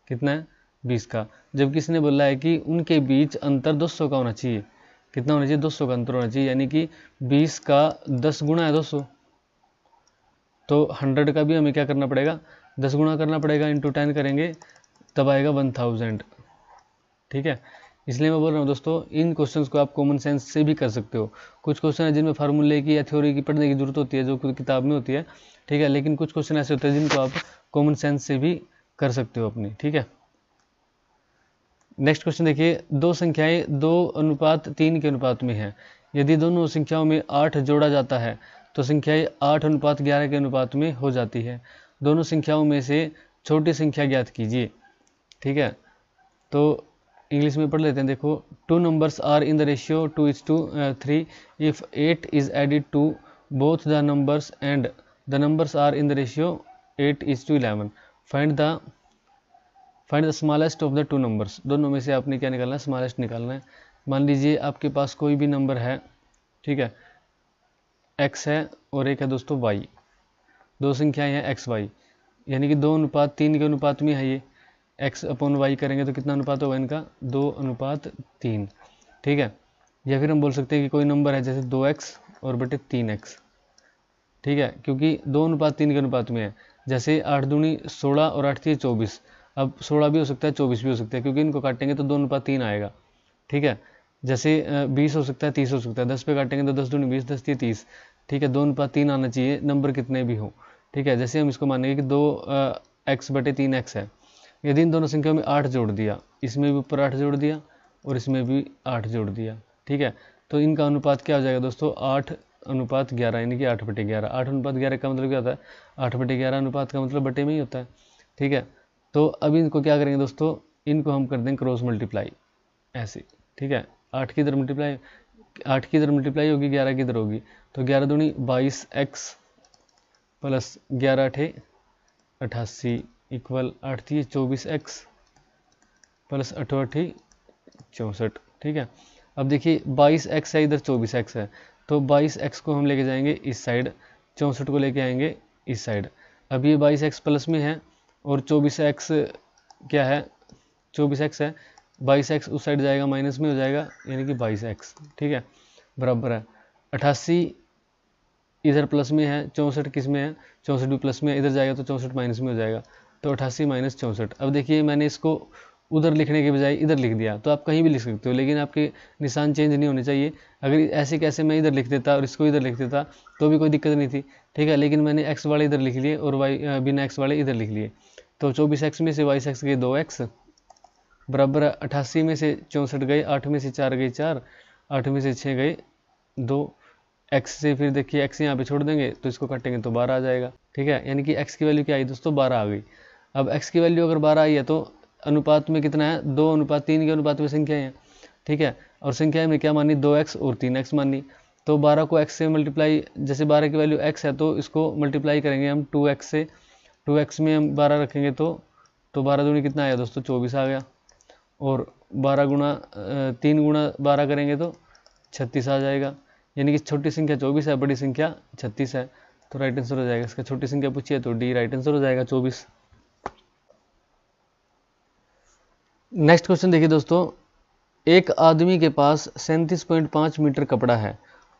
कितना है 20 का। जबकि इसने बोला है कि उनके बीच अंतर 200 का होना चाहिए, कितना होना चाहिए 200 का अंतर होना चाहिए, यानी कि 20 का 10 गुना है 200, तो 100 का भी हमें क्या करना पड़ेगा 10 गुना करना पड़ेगा, इंटू 10 करेंगे तब आएगा 1000, ठीक है। इसलिए मैं बोल रहा हूँ दोस्तों, इन क्वेश्चंस को आप कॉमन सेंस से भी कर सकते हो। कुछ क्वेश्चन है जिनमें फार्मूले की या थ्योरी की पढ़ने की जरूरत होती है, जो किताब में होती है, ठीक है, लेकिन कुछ क्वेश्चन ऐसे होते हैं जिनको आप कॉमन सेंस से भी कर सकते हो अपनी, ठीक है। नेक्स्ट क्वेश्चन देखिए, दो संख्याएं 2:3 के अनुपात में हैं, यदि दोनों संख्याओं में 8 जोड़ा जाता है तो संख्याएं 8:11 के अनुपात में हो जाती है। दोनों संख्याओं में से छोटी संख्या ज्ञात कीजिए, ठीक है। तो इंग्लिश में पढ़ लेते हैं, देखो, 2 numbers are in the ratio 2:3 if 8 is added to both the numbers and the numbers are in the ratio 8:11, find the smallest of the two numbers। दोनों में से आपने क्या निकालना है, स्मॉलेस्ट निकालना है। मान लीजिए आपके पास कोई भी नंबर है, ठीक है, x है और एक है दोस्तों y, दो संख्याएं हैं x y, यानी कि 2:3 के अनुपात में है ये, x अपॉन y करेंगे तो कितना अनुपात होगा इनका 2:3, ठीक है। या फिर हम बोल सकते हैं कि कोई नंबर है जैसे 2x और बटे 3x, ठीक है, क्योंकि 2:3 के अनुपात में है। जैसे 8 दूनी 16 और 8 3 24, अब 16 भी हो सकता है 24 भी हो सकता है, क्योंकि इनको काटेंगे तो 2:3 आएगा, ठीक है। जैसे 20 हो सकता है 30 हो सकता है, 10 पे काटेंगे तो 10 दूनी 20, 10 3 30, ठीक है, 2:3 आना चाहिए नंबर कितने भी हो, ठीक है। जैसे हम इसको मानेंगे कि 2x बटे 3x है, यदि इन दोनों संख्याओं में 8 जोड़ दिया, इसमें भी ऊपर 8 जोड़ दिया और इसमें भी 8 जोड़ दिया, ठीक है, तो इनका अनुपात क्या हो जाएगा दोस्तों 8:11, यानी कि 8/11। 8:11 का मतलब क्या होता है, 8/11 अनुपात का मतलब बटे में ही होता है, ठीक है। तो अब इनको क्या करेंगे दोस्तों, इनको हम कर देंगे क्रॉस मल्टीप्लाई ऐसे, ठीक है। 8 की इधर मल्टीप्लाई, 8 की इधर मल्टीप्लाई होगी, 11 की इधर होगी, तो 11 दूनी 22x plus 11 8 88 equal 8 3 24x plus 8 8 64, ठीक है। अब देखिए 22x है, इधर 24x है, तो 22x को हम लेके जाएंगे इस साइड, 64 को लेके आएंगे इस साइड। अब ये 22x प्लस में है और 24x क्या है, 24x है, 22x उस साइड जाएगा माइनस में हो जाएगा, यानी कि 22x, ठीक है, बराबर है 88 इधर प्लस में है, 64 किस में है, 64 भी प्लस में है, इधर जाएगा तो 64 माइनस में हो जाएगा, तो 88 माइनस 64। अब देखिए मैंने इसको उधर लिखने के बजाय इधर लिख दिया, तो आप कहीं भी लिख सकते हो, लेकिन आपके निशान चेंज नहीं होने चाहिए। अगर ऐसे कैसे मैं इधर लिख देता और इसको इधर लिख देता तो भी कोई दिक्कत नहीं थी, ठीक है, लेकिन मैंने x वाले इधर लिख लिए और y बिना x वाले इधर लिख लिए। तो 24x में से 22x गए 2x बराबर 88 में से 64 गए, 8 में से 4 गए 4, 8 में से 6 गए 2, x से फिर देखिए x यहाँ पे छोड़ देंगे तो इसको काटेंगे तो 12 आ जाएगा, ठीक है, यानी कि x की वैल्यू क्या आई दोस्तों, 12 आ गई। अब x की वैल्यू अगर 12 आई है तो अनुपात में कितना है, 2:3 के अनुपात में संख्या है, ठीक है, और संख्या में क्या मानी, 2x और 3x मानी। तो 12 को x से मल्टीप्लाई, जैसे 12 की वैल्यू x है तो इसको मल्टीप्लाई करेंगे हम 2x से, 2x में हम 12 रखेंगे तो 12 दूनी कितना आया दोस्तों, 24 आ गया, और 12 गुणा 3 गुणा 12 करेंगे तो 36 आ जाएगा, यानी कि छोटी संख्या 24 है, बड़ी संख्या 36 है, तो राइट आंसर हो जाएगा इसका। छोटी संख्या पूछिए तो डी राइट आंसर हो जाएगा 24। नेक्स्ट क्वेश्चन देखिए दोस्तों, एक आदमी के पास 37.5 मीटर कपड़ा है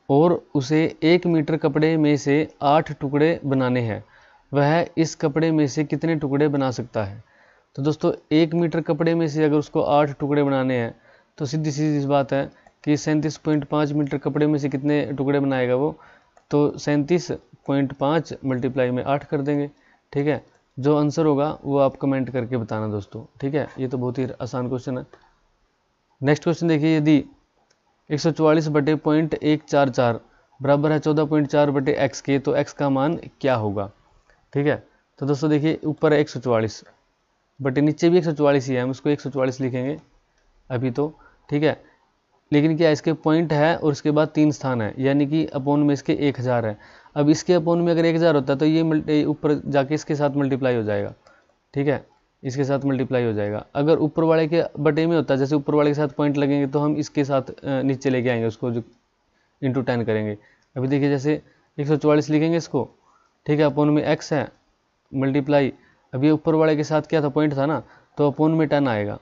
और उसे 1 मीटर कपड़े में से 8 टुकड़े बनाने हैं, वह इस कपड़े में से कितने टुकड़े बना सकता है। तो दोस्तों 1 मीटर कपड़े में से अगर उसको 8 टुकड़े बनाने हैं तो सीधी सीधी बात है कि 37.5 मीटर कपड़े में से कितने टुकड़े बनाएगा वो, तो 37.5 मल्टीप्लाई में 8 कर देंगे, ठीक है, जो आंसर होगा वो आप कमेंट करके बताना दोस्तों, ठीक है, ये तो बहुत ही आसान क्वेश्चन है। नेक्स्ट क्वेश्चन देखिए, यदि 144/0.144 बराबर है 14.4/x के, तो x का मान क्या होगा, ठीक है। तो दोस्तों देखिए ऊपर है 144 बटे नीचे भी 144 ही है, हम उसको 144 लिखेंगे अभी तो, ठीक है, लेकिन क्या इसके पॉइंट है और इसके बाद 3 स्थान है, यानी कि अपोन में इसके 1000 है। अब इसके अपोन में अगर 1000 होता है तो ये ऊपर जाके इसके साथ मल्टीप्लाई हो जाएगा, ठीक है, इसके साथ मल्टीप्लाई हो जाएगा। अगर ऊपर वाले के बटे में होता है, जैसे ऊपर वाले के साथ पॉइंट लगेंगे तो हम इसके साथ नीचे लेके आएंगे उसको, जो इंटू 10 करेंगे। अभी देखिए जैसे 144 लिखेंगे इसको, ठीक है, अपोन में x है मल्टीप्लाई, अभी ऊपर वाले के साथ क्या था, पॉइंट था ना, तो अपोन में 10 आएगा।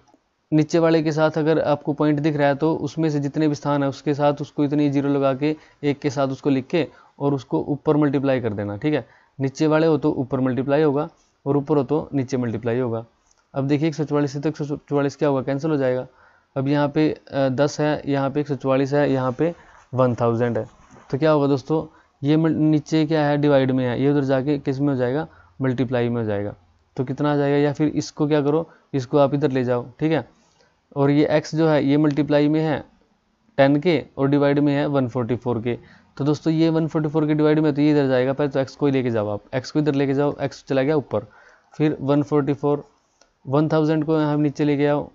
नीचे वाले के साथ अगर आपको पॉइंट दिख रहा है तो उसमें से जितने भी स्थान है उसके साथ उसको इतनी जीरो लगा के एक के साथ उसको लिख के और उसको ऊपर मल्टीप्लाई कर देना, ठीक है, नीचे वाले हो तो ऊपर मल्टीप्लाई होगा और ऊपर हो तो नीचे मल्टीप्लाई होगा। अब देखिए 144 से तो 144 क्या होगा, कैंसिल हो जाएगा। अब यहाँ पे 10 है, यहाँ पे 144 है, यहाँ पे 1000 है, तो क्या होगा दोस्तों, ये नीचे क्या है, डिवाइड में है, ये उधर जाके किस में हो जाएगा, मल्टीप्लाई में हो जाएगा, तो कितना आ जाएगा, या फिर इसको क्या करो, इसको आप इधर ले जाओ, ठीक है, और ये x जो है ये मल्टीप्लाई में है 10 के और डिवाइड में है 144 के, तो दोस्तों ये 144 के डिवाइड में तो ये इधर जाएगा, पहले तो x को ही लेके जाओ, आप x को इधर लेके जाओ, x चला गया ऊपर, फिर 144 1000 को हम नीचे लेके आओ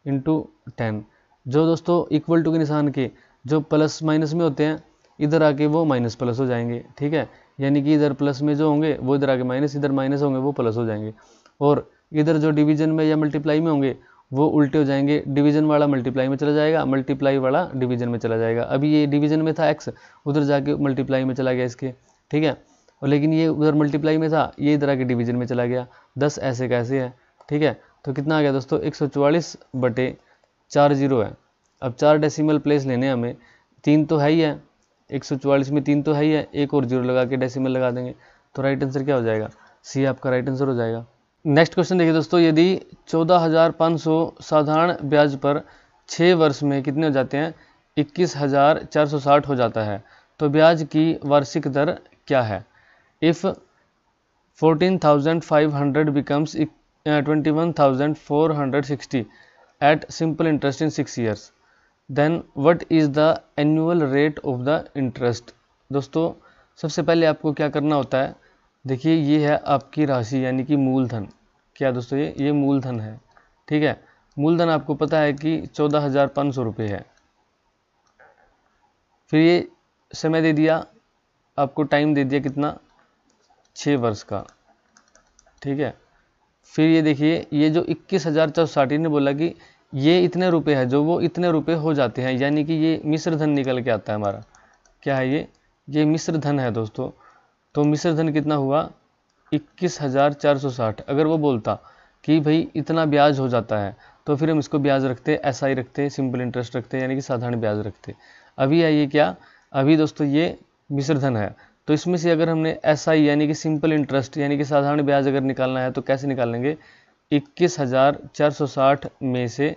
इंटू 10, जो दोस्तों इक्वल टू के निशान के जो प्लस माइनस में होते हैं इधर आके वो माइनस प्लस हो जाएंगे, ठीक है, यानी कि इधर प्लस में जो होंगे वो इधर आके माइनस, इधर माइनस होंगे वो प्लस हो जाएंगे, और इधर जो डिवीजन में या मल्टीप्लाई में होंगे वो उल्टे हो जाएंगे, डिवीजन वाला मल्टीप्लाई में चला जाएगा, मल्टीप्लाई वाला डिवीजन में चला जाएगा। अभी ये डिवीजन में था x, उधर जाके मल्टीप्लाई में चला गया इसके, ठीक है, और लेकिन ये उधर मल्टीप्लाई में था, ये इधर आके डिवीजन में चला गया, 10 ऐसे कैसे है, ठीक है, तो कितना आ गया दोस्तों 144/40 है। अब 4 डेसिमल प्लेस लेने हमें, 3 तो है ही है, 144 में 3 तो है ही है, एक और जीरो लगा के डेसिमल लगा देंगे, तो राइट आंसर क्या हो जाएगा, सी आपका राइट आंसर हो जाएगा। नेक्स्ट क्वेश्चन देखिए दोस्तों, यदि 14,500 साधारण ब्याज पर 6 वर्ष में कितने हो जाते हैं, 21,460 हो जाता है, तो ब्याज की वार्षिक दर क्या है। If 14,500 becomes 21,460 at simple interest in 6 years, then what is the annual rate of the interest। दोस्तों सबसे पहले आपको क्या करना होता है, देखिए ये है आपकी राशि यानी कि मूलधन, क्या दोस्तों ये मूलधन है, ठीक है, मूलधन आपको पता है कि 14,500 रुपये है, फिर ये समय दे दिया आपको, टाइम दे दिया कितना, 6 वर्ष का, ठीक है, फिर ये देखिए ये जो 21,460 ने बोला कि ये इतने रुपए है जो वो इतने रुपए हो जाते हैं, यानी कि ये मिश्र धन निकल के आता है हमारा। क्या है ये मिश्र धन है दोस्तों। तो मिश्र धन कितना हुआ 21,460। अगर वो बोलता कि भाई इतना ब्याज हो जाता है तो फिर हम इसको ब्याज रखते, एसआई रखते, सिंपल इंटरेस्ट रखते, यानी कि साधारण ब्याज रखते। अभी है ये क्या, अभी दोस्तों ये मिश्र धन है, तो इसमें से अगर हमने एसआई यानी कि सिंपल इंटरेस्ट यानी कि साधारण ब्याज अगर निकालना है तो कैसे निकालेंगे, 21,460 में से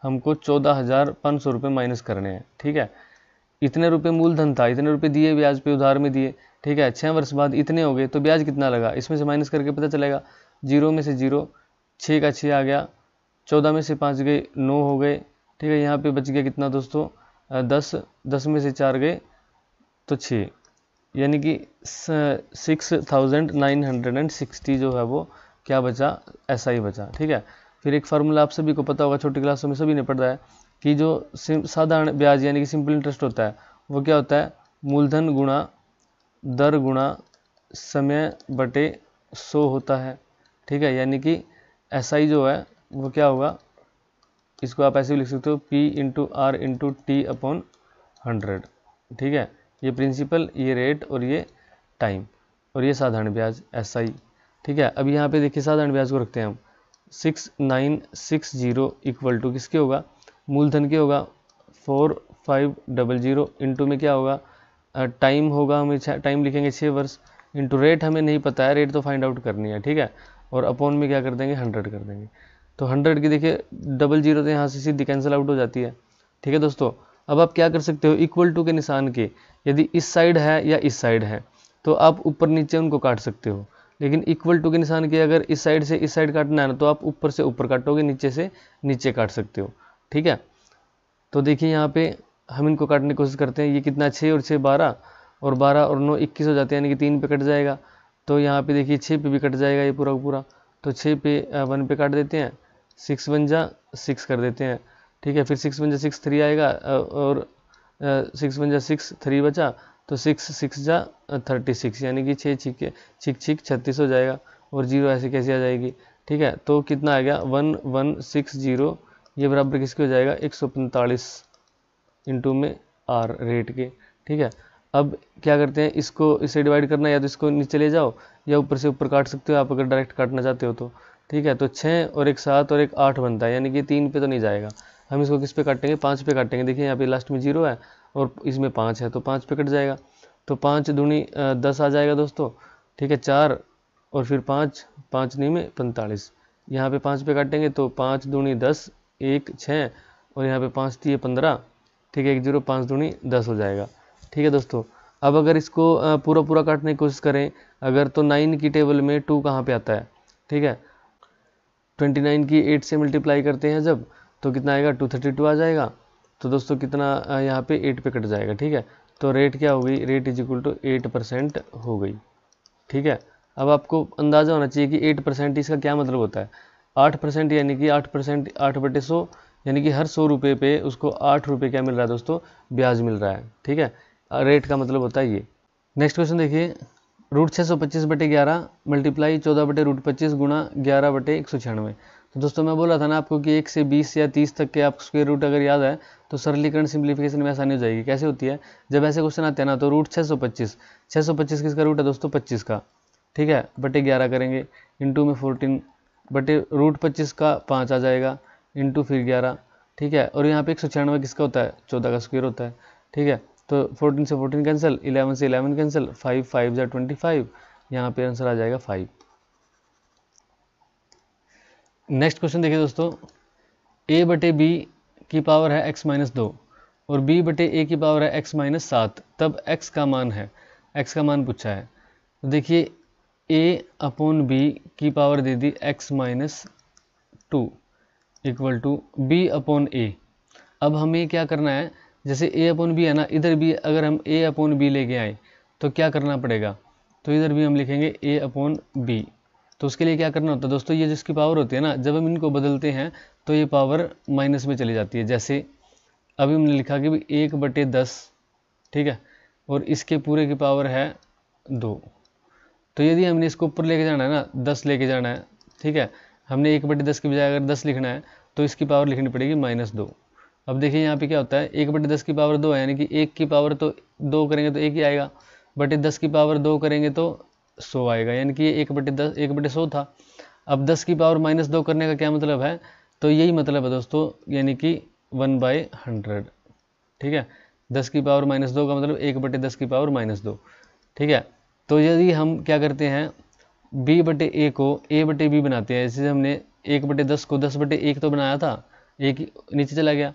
हमको 14,500 रुपये माइनस करने हैं। ठीक है, इतने रुपए मूलधन था, इतने रुपए दिए ब्याज पे उधार में दिए। ठीक है, 6 वर्ष बाद इतने हो गए तो ब्याज कितना लगा, इसमें से माइनस करके पता चलेगा। 0 में से 0, 6 का 6 आ गया, 14 में से 5 गए 9 हो गए। ठीक है, यहाँ पे बच गया कितना दोस्तों 10, 10 में से 4 गए तो 6, यानी कि 6,960 जो है वो क्या बचा, ऐसा ही बचा। ठीक है, फिर एक फार्मूला आप सभी को पता होगा, छोटी क्लासों में सभी ने पढ़ा है कि जो साधारण ब्याज यानी कि सिंपल इंटरेस्ट होता है वो क्या होता है, मूलधन गुणा दर गुणा समय बटे 100 होता है। ठीक है, यानी कि एसआई जो है वो क्या होगा, इसको आप ऐसे भी लिख सकते हो P into R into T upon 100। ठीक है, ये प्रिंसिपल, ये रेट और ये टाइम और ये साधारण ब्याज एसआई। ठीक है, अब यहाँ पे देखिए साधारण ब्याज को रखते हैं हम 6960 इक्वल टू किसके होगा, मूलधन के होगा 4500 इंटू में क्या होगा टाइम होगा, हमें टाइम लिखेंगे 6 वर्ष, इंटू रेट हमें नहीं पता है, रेट तो फाइंड आउट करनी है। ठीक है, और अपॉन में क्या कर देंगे 100 कर देंगे। तो 100 की देखिए 00 तो यहाँ से सीधी कैंसिल आउट हो जाती है। ठीक है दोस्तों, अब आप क्या कर सकते हो, इक्वल टू के निशान के यदि इस साइड है या इस साइड है तो आप ऊपर नीचे उनको काट सकते हो, लेकिन इक्वल टू के निशान के अगर इस साइड से इस साइड काटना है ना तो आप ऊपर से ऊपर काटोगे, नीचे से नीचे काट सकते हो। ठीक है, तो देखिए यहाँ पे हम इनको काटने की कोशिश करते हैं, ये कितना 6 और 6 12 और 12 और 9 21 हो जाते हैं, यानी कि 3 पे कट जाएगा। तो यहाँ पे देखिए 6 पे भी कट जाएगा ये पूरा पूरा, तो 6 पे 1 पे काट देते हैं, 6 1 जा 6 कर देते हैं। ठीक है, फिर 6 1 जा 6 3 आएगा और 6 1 जा 6 3 बचा, तो 6 6 जा 36, यानी कि 6 छिक 36 हो जाएगा और 0 ऐसे कैसे आ जाएगी। ठीक है, तो कितना आ गया 1160, ये बराबर किसके हो जाएगा 145 इंटू में आर रेट के। ठीक है, अब क्या करते हैं, इसको इससे डिवाइड करना है, या तो इसको नीचे ले जाओ या ऊपर से ऊपर काट सकते हो आप अगर डायरेक्ट काटना चाहते हो तो। ठीक है, तो 6 और एक 7 और एक 8 बनता है, यानी कि 3 पे तो नहीं जाएगा, हम इसको किस पे काटेंगे 5 पे काटेंगे। देखिए यहाँ पे लास्ट में 0 है और इसमें 5 है तो 5 पे कट जाएगा, तो 5 दूनी 10 आ जाएगा दोस्तों। ठीक है, 4 और फिर 5 5 नहीं में 45, यहाँ पे 5 पे काटेंगे तो 5 दूनी 10 1 6 और यहाँ पे 5 थी 15। ठीक है, 1 0 5 दूनी 10 हो जाएगा। ठीक है दोस्तों, अब अगर इसको पूरा पूरा काटने की कोशिश करें अगर, तो 9 की टेबल में 2 कहाँ पे आता है। ठीक है, 29 की 8 से मल्टीप्लाई करते हैं जब, तो कितना आएगा 232 आ जाएगा। तो दोस्तों कितना यहाँ पे 8 पे कट जाएगा। ठीक है, तो रेट क्या हो गई, रेट इज इक्वल टू 8% हो गई। ठीक है, अब आपको अंदाज़ा होना चाहिए कि 8% इसका क्या मतलब होता है। 8% यानी कि 8%, 8/100, यानी कि हर 100 रुपये पे उसको 8 रुपये क्या मिल रहा है दोस्तों, ब्याज मिल रहा है। ठीक है, रेट का मतलब होता है ये। नेक्स्ट क्वेश्चन देखिए, √625/11 मल्टीप्लाई 14/√25 गुणा 11/196। तो दोस्तों मैं बोला था ना आपको कि 1 से 20 या 30 तक के आप स्क्वायर रूट अगर याद है तो सरलीकरण सिंप्लीफिकेशन में आसानी हो जाएगी। कैसे होती है, जब ऐसे क्वेश्चन आते हैं ना तो √625 किसका रूट है दोस्तों 25 का। ठीक है, बटे 11 करेंगे, इंटू में 14 बटे √25 का 5 आ जाएगा, इंटू फिर 11। ठीक है, और यहाँ पे 196 किसका होता है, 14 का स्क्वायर होता है। ठीक है, तो 14 से 14 कैंसिल, 11 से 11 कैंसिल, 5 5 जा 25, यहाँ पे आंसर आ जाएगा 5। नेक्स्ट क्वेश्चन देखिए दोस्तों, a/b की पावर है x-2 और b/a की पावर है x-7, तब x का मान है, x का मान पूछा है। तो देखिए a/b की पावर दे दी x-2 इक्वल टू b/a। अब हमें क्या करना है, जैसे a/b है ना, इधर भी अगर हम a/b लेके आए तो क्या करना पड़ेगा, तो इधर भी हम लिखेंगे a/b। तो उसके लिए क्या करना होता है दोस्तों, ये जिसकी पावर होती है ना, जब हम इनको बदलते हैं तो ये पावर माइनस में चली जाती है। जैसे अभी हमने लिखा कि 1/10, ठीक है, और इसके पूरे की पावर है 2। तो यदि हमने इसको ऊपर लेके जाना है ना, 10 लेके जाना है, ठीक है, हमने 1/10 के बजाय अगर 10 लिखना है तो इसकी पावर लिखनी पड़ेगी -2। अब देखिए यहाँ पे क्या होता है, 1/10 की पावर 2 है, यानी कि 1 की पावर तो 2 करेंगे तो 1 ही आएगा, बटे 10 की पावर 2 करेंगे तो 100 आएगा, यानी कि ये 1/10 1/100 था। अब 10 की पावर -2 करने का क्या मतलब है, तो यही मतलब है दोस्तों, यानी कि 1/100। ठीक है, 10 की पावर -2 का मतलब 1/10 की पावर -2। ठीक है, तो यदि हम क्या करते हैं, b/a को a/b बनाते हैं, जैसे हमने 1/10 को 10/1 तो बनाया था, 1 नीचे चला गया।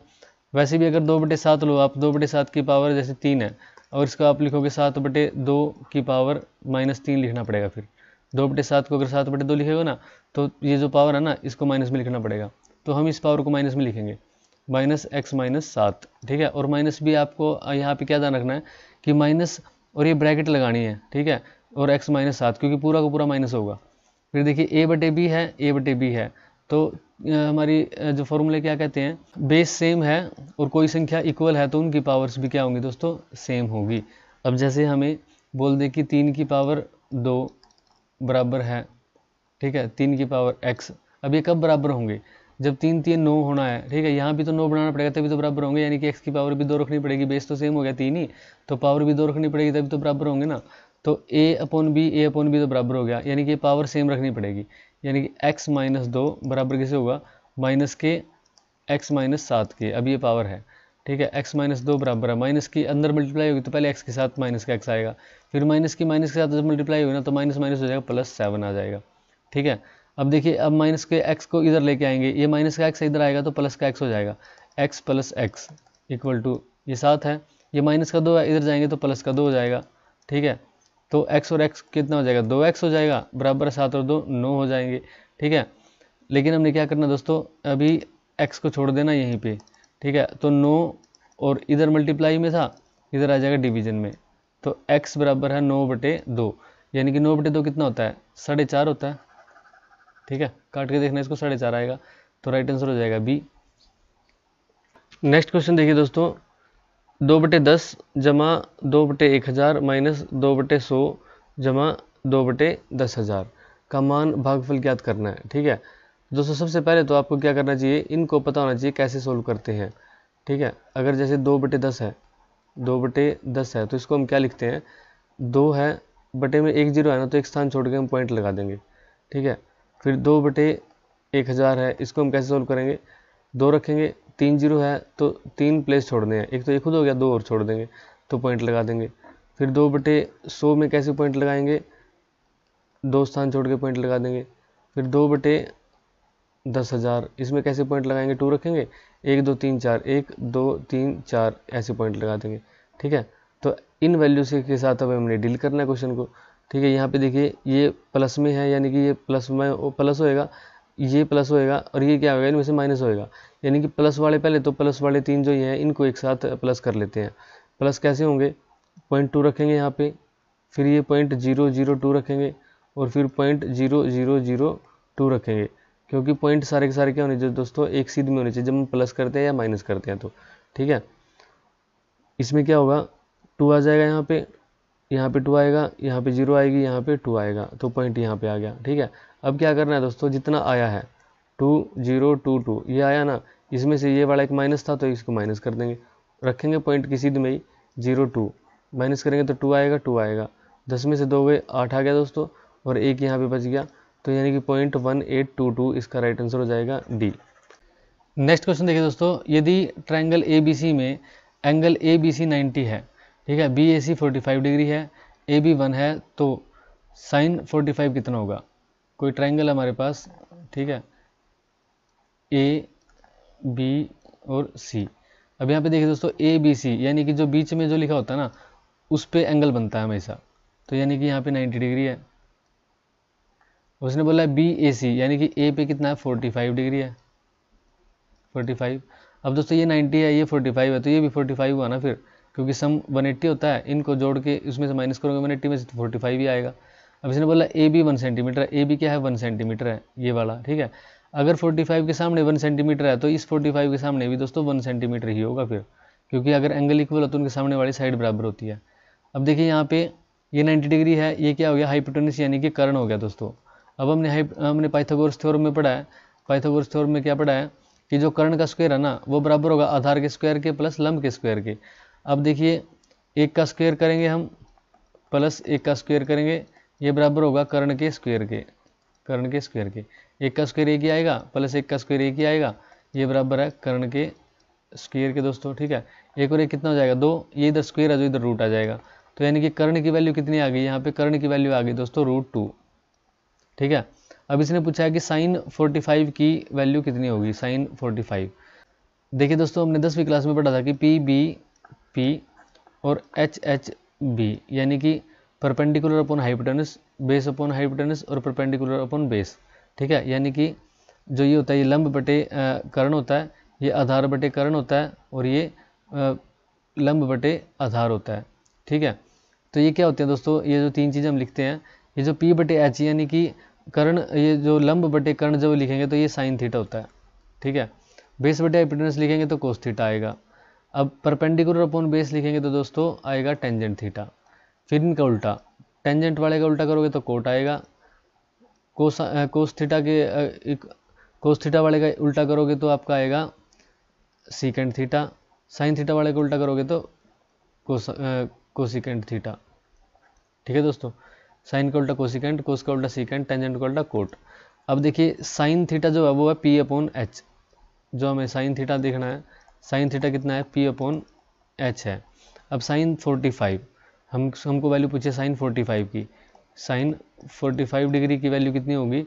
वैसे भी अगर 2/7 लो आप, 2/7 की पावर जैसे 3 है, और इसका आप लिखोगे 7/2 की पावर -3 लिखना पड़ेगा। फिर 2/7 को अगर 7/2 लिखेगा ना, तो ये जो पावर है ना, इसको माइनस में लिखना पड़ेगा। तो हम इस पावर को माइनस में लिखेंगे, -x-7। ठीक है, और माइनस भी आपको यहाँ पे क्या ध्यान रखना है कि माइनस और ये ब्रैकेट लगानी है। ठीक है, और x -7, क्योंकि पूरा का पूरा माइनस होगा। फिर देखिए a/b है, a/b है, तो हमारी जो फॉर्मूले क्या कहते हैं, बेस सेम है और कोई संख्या इक्वल है तो उनकी पावर्स भी क्या होंगी दोस्तों, सेम होगी। अब जैसे हमें बोल दे कि 3 की पावर 2 बराबर है, ठीक है, 3 की पावर x। अब ये कब बराबर होंगे, जब 3 3 9 होना है। ठीक है, यहाँ भी तो 9 बनाना पड़ेगा तभी तो बराबर होंगे, यानी कि x की पावर भी 2 रखनी पड़ेगी, बेस तो सेम हो गया 3 ही, तो पावर भी 2 रखनी पड़ेगी तभी तो बराबर होंगे ना। तो a/b तो बराबर हो गया, यानी कि पावर सेम रखनी पड़ेगी, यानी कि x -2 बराबर किसे होगा, माइनस के x -7 के। अब ये पावर है, ठीक है, x -2 बराबर है, माइनस की अंदर मल्टीप्लाई होगी तो पहले x के साथ माइनस का x आएगा, फिर माइनस के साथ जब मल्टीप्लाई होगी ना तो माइनस माइनस हो जाएगा, +7 आ जाएगा। ठीक है, अब देखिए, अब माइनस के x को इधर लेके आएंगे, ये माइनस का x इधर आएगा तो प्लस का x हो जाएगा, x + x इक्वल टू ये 7 है, ये माइनस का 2 है, इधर जाएंगे तो प्लस का 2 हो जाएगा। ठीक है, तो x और x कितना हो जाएगा, 2x हो जाएगा, बराबर 7 और 2 9 हो जाएंगे। ठीक है, लेकिन हमने क्या करना दोस्तों, अभी x को छोड़ देना यहीं पे। ठीक है, तो 9 और इधर मल्टीप्लाई में था, इधर आ जाएगा डिवीजन में, तो x बराबर है 9/2, यानी कि 9/2 कितना होता है, 4.5 होता है। ठीक है, काट के देखना इसको, 4.5 आएगा, तो राइट आंसर हो जाएगा बी। नेक्स्ट क्वेश्चन देखिए दोस्तों, 2/10 जमा 2/1000 माइनस 2/100 जमा 2/10,000 का मान भागफल ज्ञात करना है। ठीक है दोस्तों, सबसे पहले तो आपको क्या करना चाहिए, इनको पता होना चाहिए कैसे सोल्व करते हैं। ठीक है, अगर जैसे 2/10 है, 2/10 है तो इसको हम क्या लिखते हैं, 2 है, बटे में 1 0 है ना, तो एक स्थान छोड़ के हम पॉइंट लगा देंगे। ठीक है, फिर 2/1000 है, इसको हम कैसे सोल्व करेंगे, 2 रखेंगे, 3 0 है तो 3 प्लेस छोड़ने हैं, एक तो ये खुद हो गया, 2 और छोड़ देंगे तो पॉइंट लगा देंगे। फिर 2/100 में कैसे पॉइंट लगाएंगे, 2 स्थान छोड़ के पॉइंट लगा देंगे। फिर 2/10,000, इसमें कैसे पॉइंट लगाएंगे, 2 रखेंगे, 1 2 3 4, 1 2 3 4 ऐसे पॉइंट लगा देंगे। ठीक है, तो इन वैल्यूज के साथ अब हमने डील करना है क्वेश्चन को। ठीक है, यहाँ पे देखिए ये प्लस में है, यानी कि ये प्लस में प्लस होएगा, ये प्लस होएगा, और ये क्या होगा, इनमें से माइनस होएगा, यानी कि प्लस वाले पहले, तो प्लस वाले 3 जो ये हैं इनको एक साथ प्लस कर लेते हैं। प्लस कैसे होंगे, पॉइंट 2 रखेंगे यहाँ पे, फिर ये पॉइंट 0 0 2 रखेंगे, और फिर पॉइंट 0 0 0 2 रखेंगे, क्योंकि पॉइंट सारे के सारे क्या होने चाहिए दोस्तों, एक सीध में होने चाहिए जब हम प्लस करते हैं या माइनस करते हैं तो। ठीक है, इसमें क्या होगा, 2 आ जाएगा यहाँ पे 2 आएगा, यहाँ पे 0 आएगी, यहाँ पे 2 आएगा, तो पॉइंट यहाँ पे आ गया। ठीक है, अब क्या करना है दोस्तों, जितना आया है 2 0 2 2 ये आया ना, इसमें से ये वाला एक माइनस था तो इसको माइनस कर देंगे, रखेंगे पॉइंट की सीध में ही 0 2 माइनस करेंगे तो 2 आएगा, 2 आएगा, 10 में से 2 गए 8 आ गया दोस्तों, और एक यहाँ पे बच गया, तो यानी कि 0.1822 इसका राइट आंसर हो जाएगा डी। नेक्स्ट क्वेश्चन देखिए दोस्तों, यदि ट्रायंगल ABC में एंगल ABC 90 है, ठीक है, BAC 45 डिग्री है, AB 1 है, तो साइन 45 कितना होगा। कोई ट्रायंगल है हमारे पास, ठीक है, A B और C। अब यहाँ पे देखिए दोस्तों ABC, यानी कि जो बीच में जो लिखा होता है ना, उस पे एंगल बनता है हमेशा, तो यानी कि यहाँ पे 90 डिग्री है। उसने बोला है BAC, यानी कि A पे कितना है, 45 डिग्री है, 45। अब दोस्तों ये 90 है, ये 45 है, तो ये भी 45 हुआ ना फिर, क्योंकि सम 180 होता है, इनको जोड़ के उसमें से माइनस करोगे 180 में से, तो 45 ही आएगा। अब इसने बोला AB 1 सेंटीमीटर है, AB क्या है, 1 सेंटीमीटर है, ये वाला। ठीक है, अगर 45 के सामने 1 सेंटीमीटर है तो इस 45 के सामने भी दोस्तों 1 सेंटीमीटर ही होगा फिर, क्योंकि अगर एंगल इक्वल हो तो उनके सामने वाली साइड बराबर होती है। अब देखिए यहाँ पे ये 90 डिग्री है, ये क्या हो गया, हाइपोटेनस यानी कि कर्ण हो गया दोस्तों। अब हमने पाइथागोरस थ्योरम में पढ़ा है, पाइथागोरस थ्योरम में क्या पढ़ा है कि जो कर्ण का स्क्वायर है ना वो बराबर होगा आधार के स्क्वायर के प्लस लंब के स्क्वायर के। अब देखिए 1 का स्क्वायर करेंगे हम प्लस 1 का स्क्वायर करेंगे, ये बराबर होगा कर्ण के स्क्वायर के, कर्ण के स्क्वायर के। 1 का स्क्वायर 1 ही आएगा प्लस 1 का स्क्वायर 1 ही आएगा, ये बराबर है कर्ण के स्क्वायर के दोस्तों। ठीक है, 1 और 1 कितना हो जाएगा 2, ये इधर स्क्वायर है जो इधर रूट आ जाएगा। तो यानी कि कर्ण की वैल्यू कितनी आ गई, यहाँ पे कर्ण की वैल्यू आ गई दोस्तों √2। ठीक है, अब इसने पूछा है कि sin 45 की वैल्यू कितनी होगी, sin 45। देखिए दोस्तों हमने 10वीं क्लास में पढ़ा था कि PB और HHB यानी कि perpendicular upon hypotenuse, base upon hypotenuse और परपेंडिकुलर अपॉन बेस। ठीक है, यानी कि जो ये होता है ये लंब बटे कर्ण होता है, ये आधार बटे कर्ण होता है और ये लंब बटे आधार होता है। ठीक है, तो ये क्या होते हैं दोस्तों, ये जो 3 चीज़ें हम लिखते हैं, ये जो P बटे H यानी कि कर्ण, ये जो लंब बटे कर्ण जो लिखेंगे तो ये साइन थीटा होता है। ठीक है, बेस बटे हाइपोटेनस लिखेंगे तो कोस थीटा आएगा। अब परपेंडिकुलर अपॉन बेस लिखेंगे तो दोस्तों आएगा टेंजेंट थीटा। फिर इनका उल्टा, टेंजेंट वाले का उल्टा करोगे तो कोट आएगा, कोस थीटा वाले का उल्टा करोगे तो आपका आएगा सीकेंट थीटा, साइन थीटा वाले का उल्टा करोगे तो कोसिकेंट थीटा। ठीक है दोस्तों, साइन का उल्टा कोसिकेंट, कोस का उल्टा सीकेंट, टेंजेंट का उल्टा कोट। अब देखिए साइन थीटा जो है वो है P/H, जो हमें साइन थीटा देखना है, साइन थीटा कितना है P/H है। अब साइन 45 हमको वैल्यू पूछे साइन 45 की, साइन 45 डिग्री की वैल्यू कितनी होगी,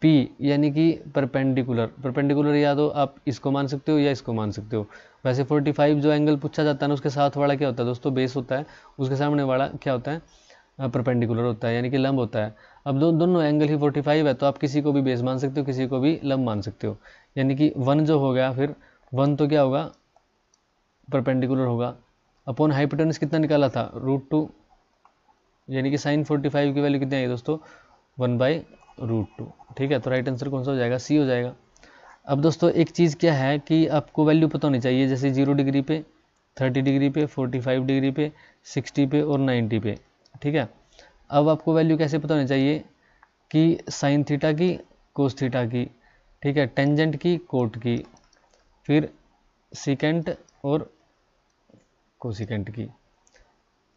P यानी कि परपेंडिकुलर या तो आप इसको मान सकते हो या इसको मान सकते हो। वैसे 45 जो एंगल पूछा जाता है ना उसके साथ वाला क्या होता है दोस्तों, बेस होता है, उसके सामने वाला क्या होता है, परपेंडिकुलर होता है यानी कि लंब होता है। अब दोनों एंगल ही 45 है तो आप किसी को भी बेस मान सकते हो, किसी को भी लंब मान सकते हो। यानी कि 1 जो हो गया, फिर 1 तो क्या होगा परपेंडिकुलर होगा, अपॉन हाइपोटेनस कितना निकाला था √2, यानी कि साइन 45 की वैल्यू कितनी आई दोस्तों 1/√2। ठीक है, तो राइट आंसर कौन सा हो जाएगा, सी हो जाएगा। अब दोस्तों एक चीज़ क्या है कि आपको वैल्यू पता होनी चाहिए, जैसे 0 डिग्री पे, 30 डिग्री पे, 45 डिग्री पे, 60 पे और 90 पे। ठीक है, अब आपको वैल्यू कैसे पता होनी चाहिए कि साइन थीटा की, कोस थीटा की, ठीक है, टेंजेंट की, कोट की, फिर सीकेंट और कोसिकेंट की।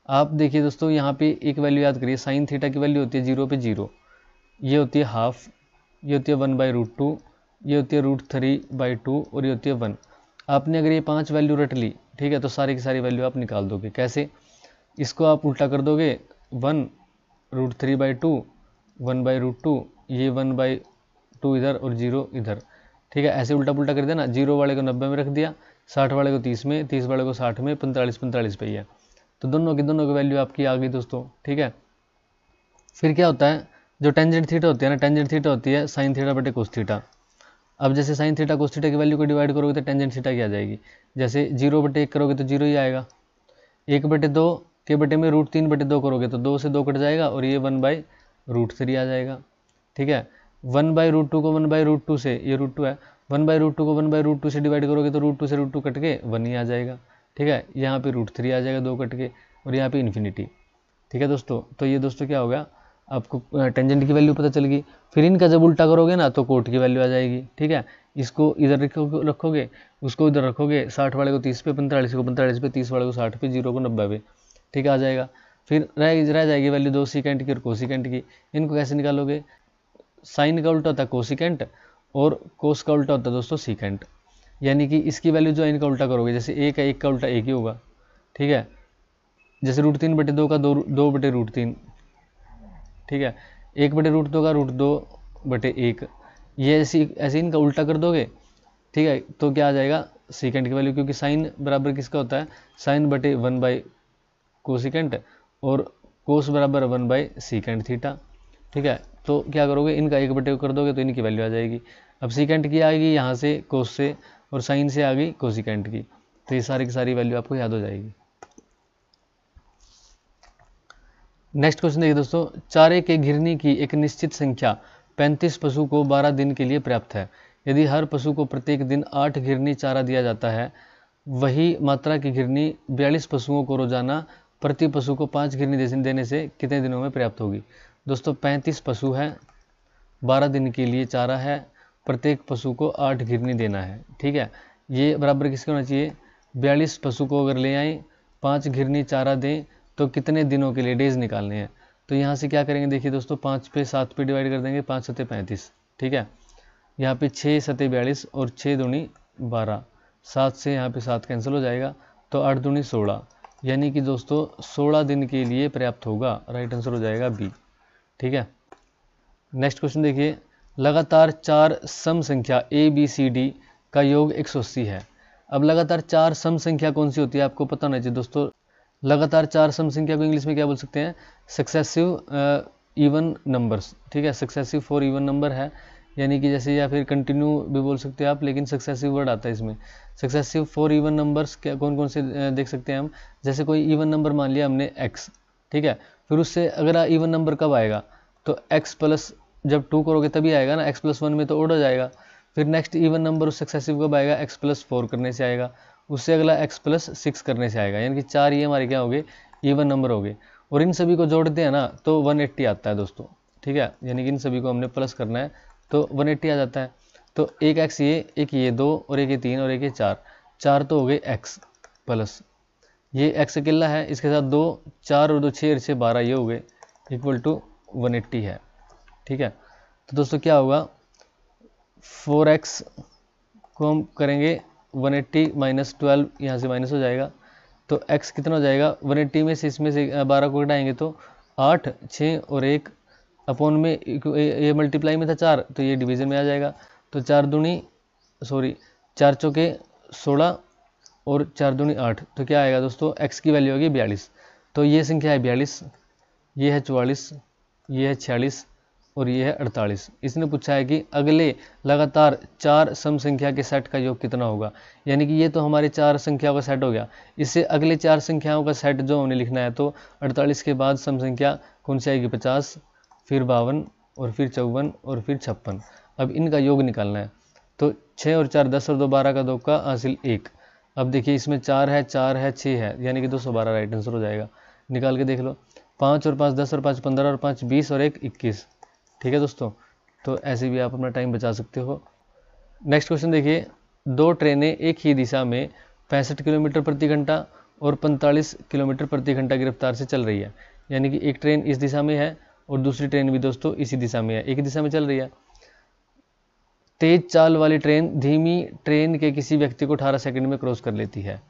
आप देखिए दोस्तों यहाँ पे एक वैल्यू याद करिए, साइन थीटा की वैल्यू होती है 0 पे 0, ये होती है हाफ, ये होती है 1/√2, ये होती है √3/2 और ये होती है 1। आपने अगर ये 5 वैल्यू रट ली, ठीक है, तो सारी की सारी वैल्यू आप निकाल दोगे। कैसे, इसको आप उल्टा कर दोगे, 1 √3/2, 1/√2, ये 1/2 इधर और 0 इधर। ठीक है, ऐसे उल्टा पुल्टा कर देना, 0 वाले को 90 में रख दिया, 60 वाले को 30 में, 30 वाले को 60 में, 45 पे ही है, तो दोनों की वैल्यू आपकी आ गई दोस्तों। ठीक है, फिर क्या होता है, जो टेंजेंट थीटा होती है ना, टेंजेंट थीटा होती है साइन थीटा बटे कोस थीटा। अब जैसे साइन थीटा कोस थीटा की वैल्यू को डिवाइड करोगे तो टेंजेंट थीटा की आ जाएगी। जैसे 0/1 करोगे तो 0 ही आएगा, 1/2 के बटे में √3/2 करोगे तो 2 से 2 कट जाएगा और ये 1/√3 आ जाएगा। ठीक है, 1/√2 को 1/√2 से, ये √2 है, 1/√2 को 1/√2 से डिवाइड करोगे तो √2 से √2 कट के 1 ही आ जाएगा। ठीक है, यहाँ पे √3 आ जाएगा 2 कट के और यहाँ पे इन्फिनिटी। ठीक है दोस्तों, तो ये दोस्तों क्या होगा, आपको टेंजेंट की वैल्यू पता चल गई। फिर इनका जब उल्टा करोगे ना तो कोट की वैल्यू आ जाएगी। ठीक है, इसको इधर रखोगे, उसको इधर रखोगे, 60 वाले को 30 पे, 45 को 45 पे, 30 वाले को 60 पे, 0 को 90 पे। ठीक है, आ जाएगा। फिर रह जाएगी वैल्यू 2 सीकेंट की और कोसिकेंट की। इनको कैसे निकालोगे, साइन का उल्टा होता है कोसिकेंट और कोस का उल्टा होता है दोस्तों सीकेंट। यानी कि इसकी वैल्यू जो है इनका उल्टा करोगे, जैसे 1 है, 1 का उल्टा 1 ही होगा। ठीक है, जैसे √3/2 का 2/√3। ठीक है, 1/√2 का √2/1। ये ऐसे इनका उल्टा कर दोगे, ठीक है, तो क्या आ जाएगा सीकेंट की वैल्यू, क्योंकि साइन बराबर किसका होता है, साइन बटे 1/कोसिकेंट और कोस बराबर 1/सीकेंट थीटा। ठीक है, तो क्या करोगे, इनका 1/2 कर दोगे तो इनकी वैल्यू आ जाएगी। अब सीकेंट की आएगी यहाँ से कोस से और साइन से आ गई कोसिकेंट की, तो ये सारी की सारी वैल्यू आपको याद हो जाएगी। नेक्स्ट क्वेश्चन देखिए दोस्तों, चारे के घिरनी की एक निश्चित संख्या 35 पशु को 12 दिन के लिए पर्याप्त है। यदि हर पशु को प्रत्येक दिन 8 घिरनी चारा दिया जाता है, वही मात्रा की घिरनी 42 पशुओं को रोजाना प्रति पशु को 5 घिरनी देने से कितने दिनों में पर्याप्त होगी। दोस्तों 35 पशु है, 12 दिन के लिए चारा है प्रत्येक पशु को 8 घिरनी देना है। ठीक है, ये बराबर किसके होना चाहिए, 42 पशु को अगर ले आए, 5 घिरनी चारा दें तो कितने दिनों के लिए डेज निकालने हैं। तो यहाँ से क्या करेंगे, देखिए दोस्तों 5 पे 7 पे डिवाइड कर देंगे, 5 सते 35। ठीक है, यहाँ पे 6 सते 42 और 6 दूनी 12, 7 से यहाँ पे 7 कैंसिल हो जाएगा, तो 8 दूनी 16, यानी कि दोस्तों 16 दिन के लिए पर्याप्त होगा। राइट आंसर हो जाएगा बी। ठीक है, नेक्स्ट क्वेश्चन देखिए, लगातार 4 सम संख्या ए बी सी डी का योग 180 है। अब लगातार 4 सम संख्या कौन सी होती है आपको पता होना चाहिए दोस्तों। लगातार 4 सम संख्या को इंग्लिश में क्या बोल सकते हैं, सक्सेसिव इवन नंबर्स। ठीक है, सक्सेसिव 4 इवन नंबर है, यानी कि जैसे, या फिर कंटिन्यू भी बोल सकते हैं आप, लेकिन सक्सेसिव वर्ड आता है इसमें। सक्सेसिव 4 इवन नंबर्स क्या कौन कौन से देख सकते हैं हम, जैसे कोई इवन नंबर मान लिया हमने x। ठीक है, फिर उससे अगर इवन नंबर कब आएगा, तो x प्लस, जब 2 करोगे तभी आएगा ना, x प्लस 1 में तो ओड हो जाएगा। फिर नेक्स्ट इवन नंबर उस सक्सेसिव कब आएगा, x प्लस 4 करने से आएगा, उससे अगला x प्लस 6 करने से आएगा, यानी कि 4 ये हमारे क्या हो गए, इवन नंबर हो गए। और इन सभी को जोड़ते हैं ना तो 180 आता है दोस्तों। ठीक है, यानी कि इन सभी को हमने प्लस करना है तो 180 आ जाता है। तो एक x ये, एक ये 2 और एक ये 3 और एक ये 4, 4 तो हो गए x प्लस ये x अकेला है, इसके साथ 2, 4 और 2 6 और 6 12 ये हो गए, इक्वल टू 180 है। ठीक है, तो दोस्तों क्या होगा, 4x को हम करेंगे 180 माइनस 12, यहाँ से माइनस हो जाएगा, तो x कितना हो जाएगा, 180 में से इसमें से 12 को घटाएंगे तो 8, 6 और 1 अपॉन में, ये मल्टीप्लाई में था 4 तो ये डिवीजन में आ जाएगा। तो 4 चौके 16 और 4 दूनी 8, तो क्या आएगा दोस्तों, x की वैल्यू होगी 42। तो ये संख्या है 42, ये है 44, ये है 46 और ये है 48। इसने पूछा है कि अगले लगातार 4 सम संख्या के सेट का योग कितना होगा, यानी कि ये तो हमारे 4 संख्याओं का सेट हो गया, इससे अगले 4 संख्याओं का सेट जो हमने लिखना है, तो 48 के बाद सम संख्या कौन सी आएगी, 50, फिर 52 और फिर 54 और फिर 56। अब इनका योग निकालना है, तो 6 और 4 10 और 2 12 का 2 का हासिल 1। अब देखिए इसमें 4 है 6 है, यानी कि 212 राइट आंसर हो जाएगा। निकाल के देख लो, 5 और 5 10 और 5 15 और 5 20 और 1 21। ठीक है दोस्तों, तो ऐसे भी आप अपना टाइम बचा सकते हो। नेक्स्ट क्वेश्चन देखिए, 2 ट्रेनें एक ही दिशा में 65 किलोमीटर प्रति घंटा और 45 किलोमीटर प्रति घंटा की रफ्तार से चल रही है, यानी कि एक ट्रेन इस दिशा में है और दूसरी ट्रेन भी दोस्तों इसी दिशा में है, एक ही दिशा में चल रही है। तेज चाल वाली ट्रेन धीमी ट्रेन के किसी व्यक्ति को 18 सेकंड में क्रॉस कर लेती है,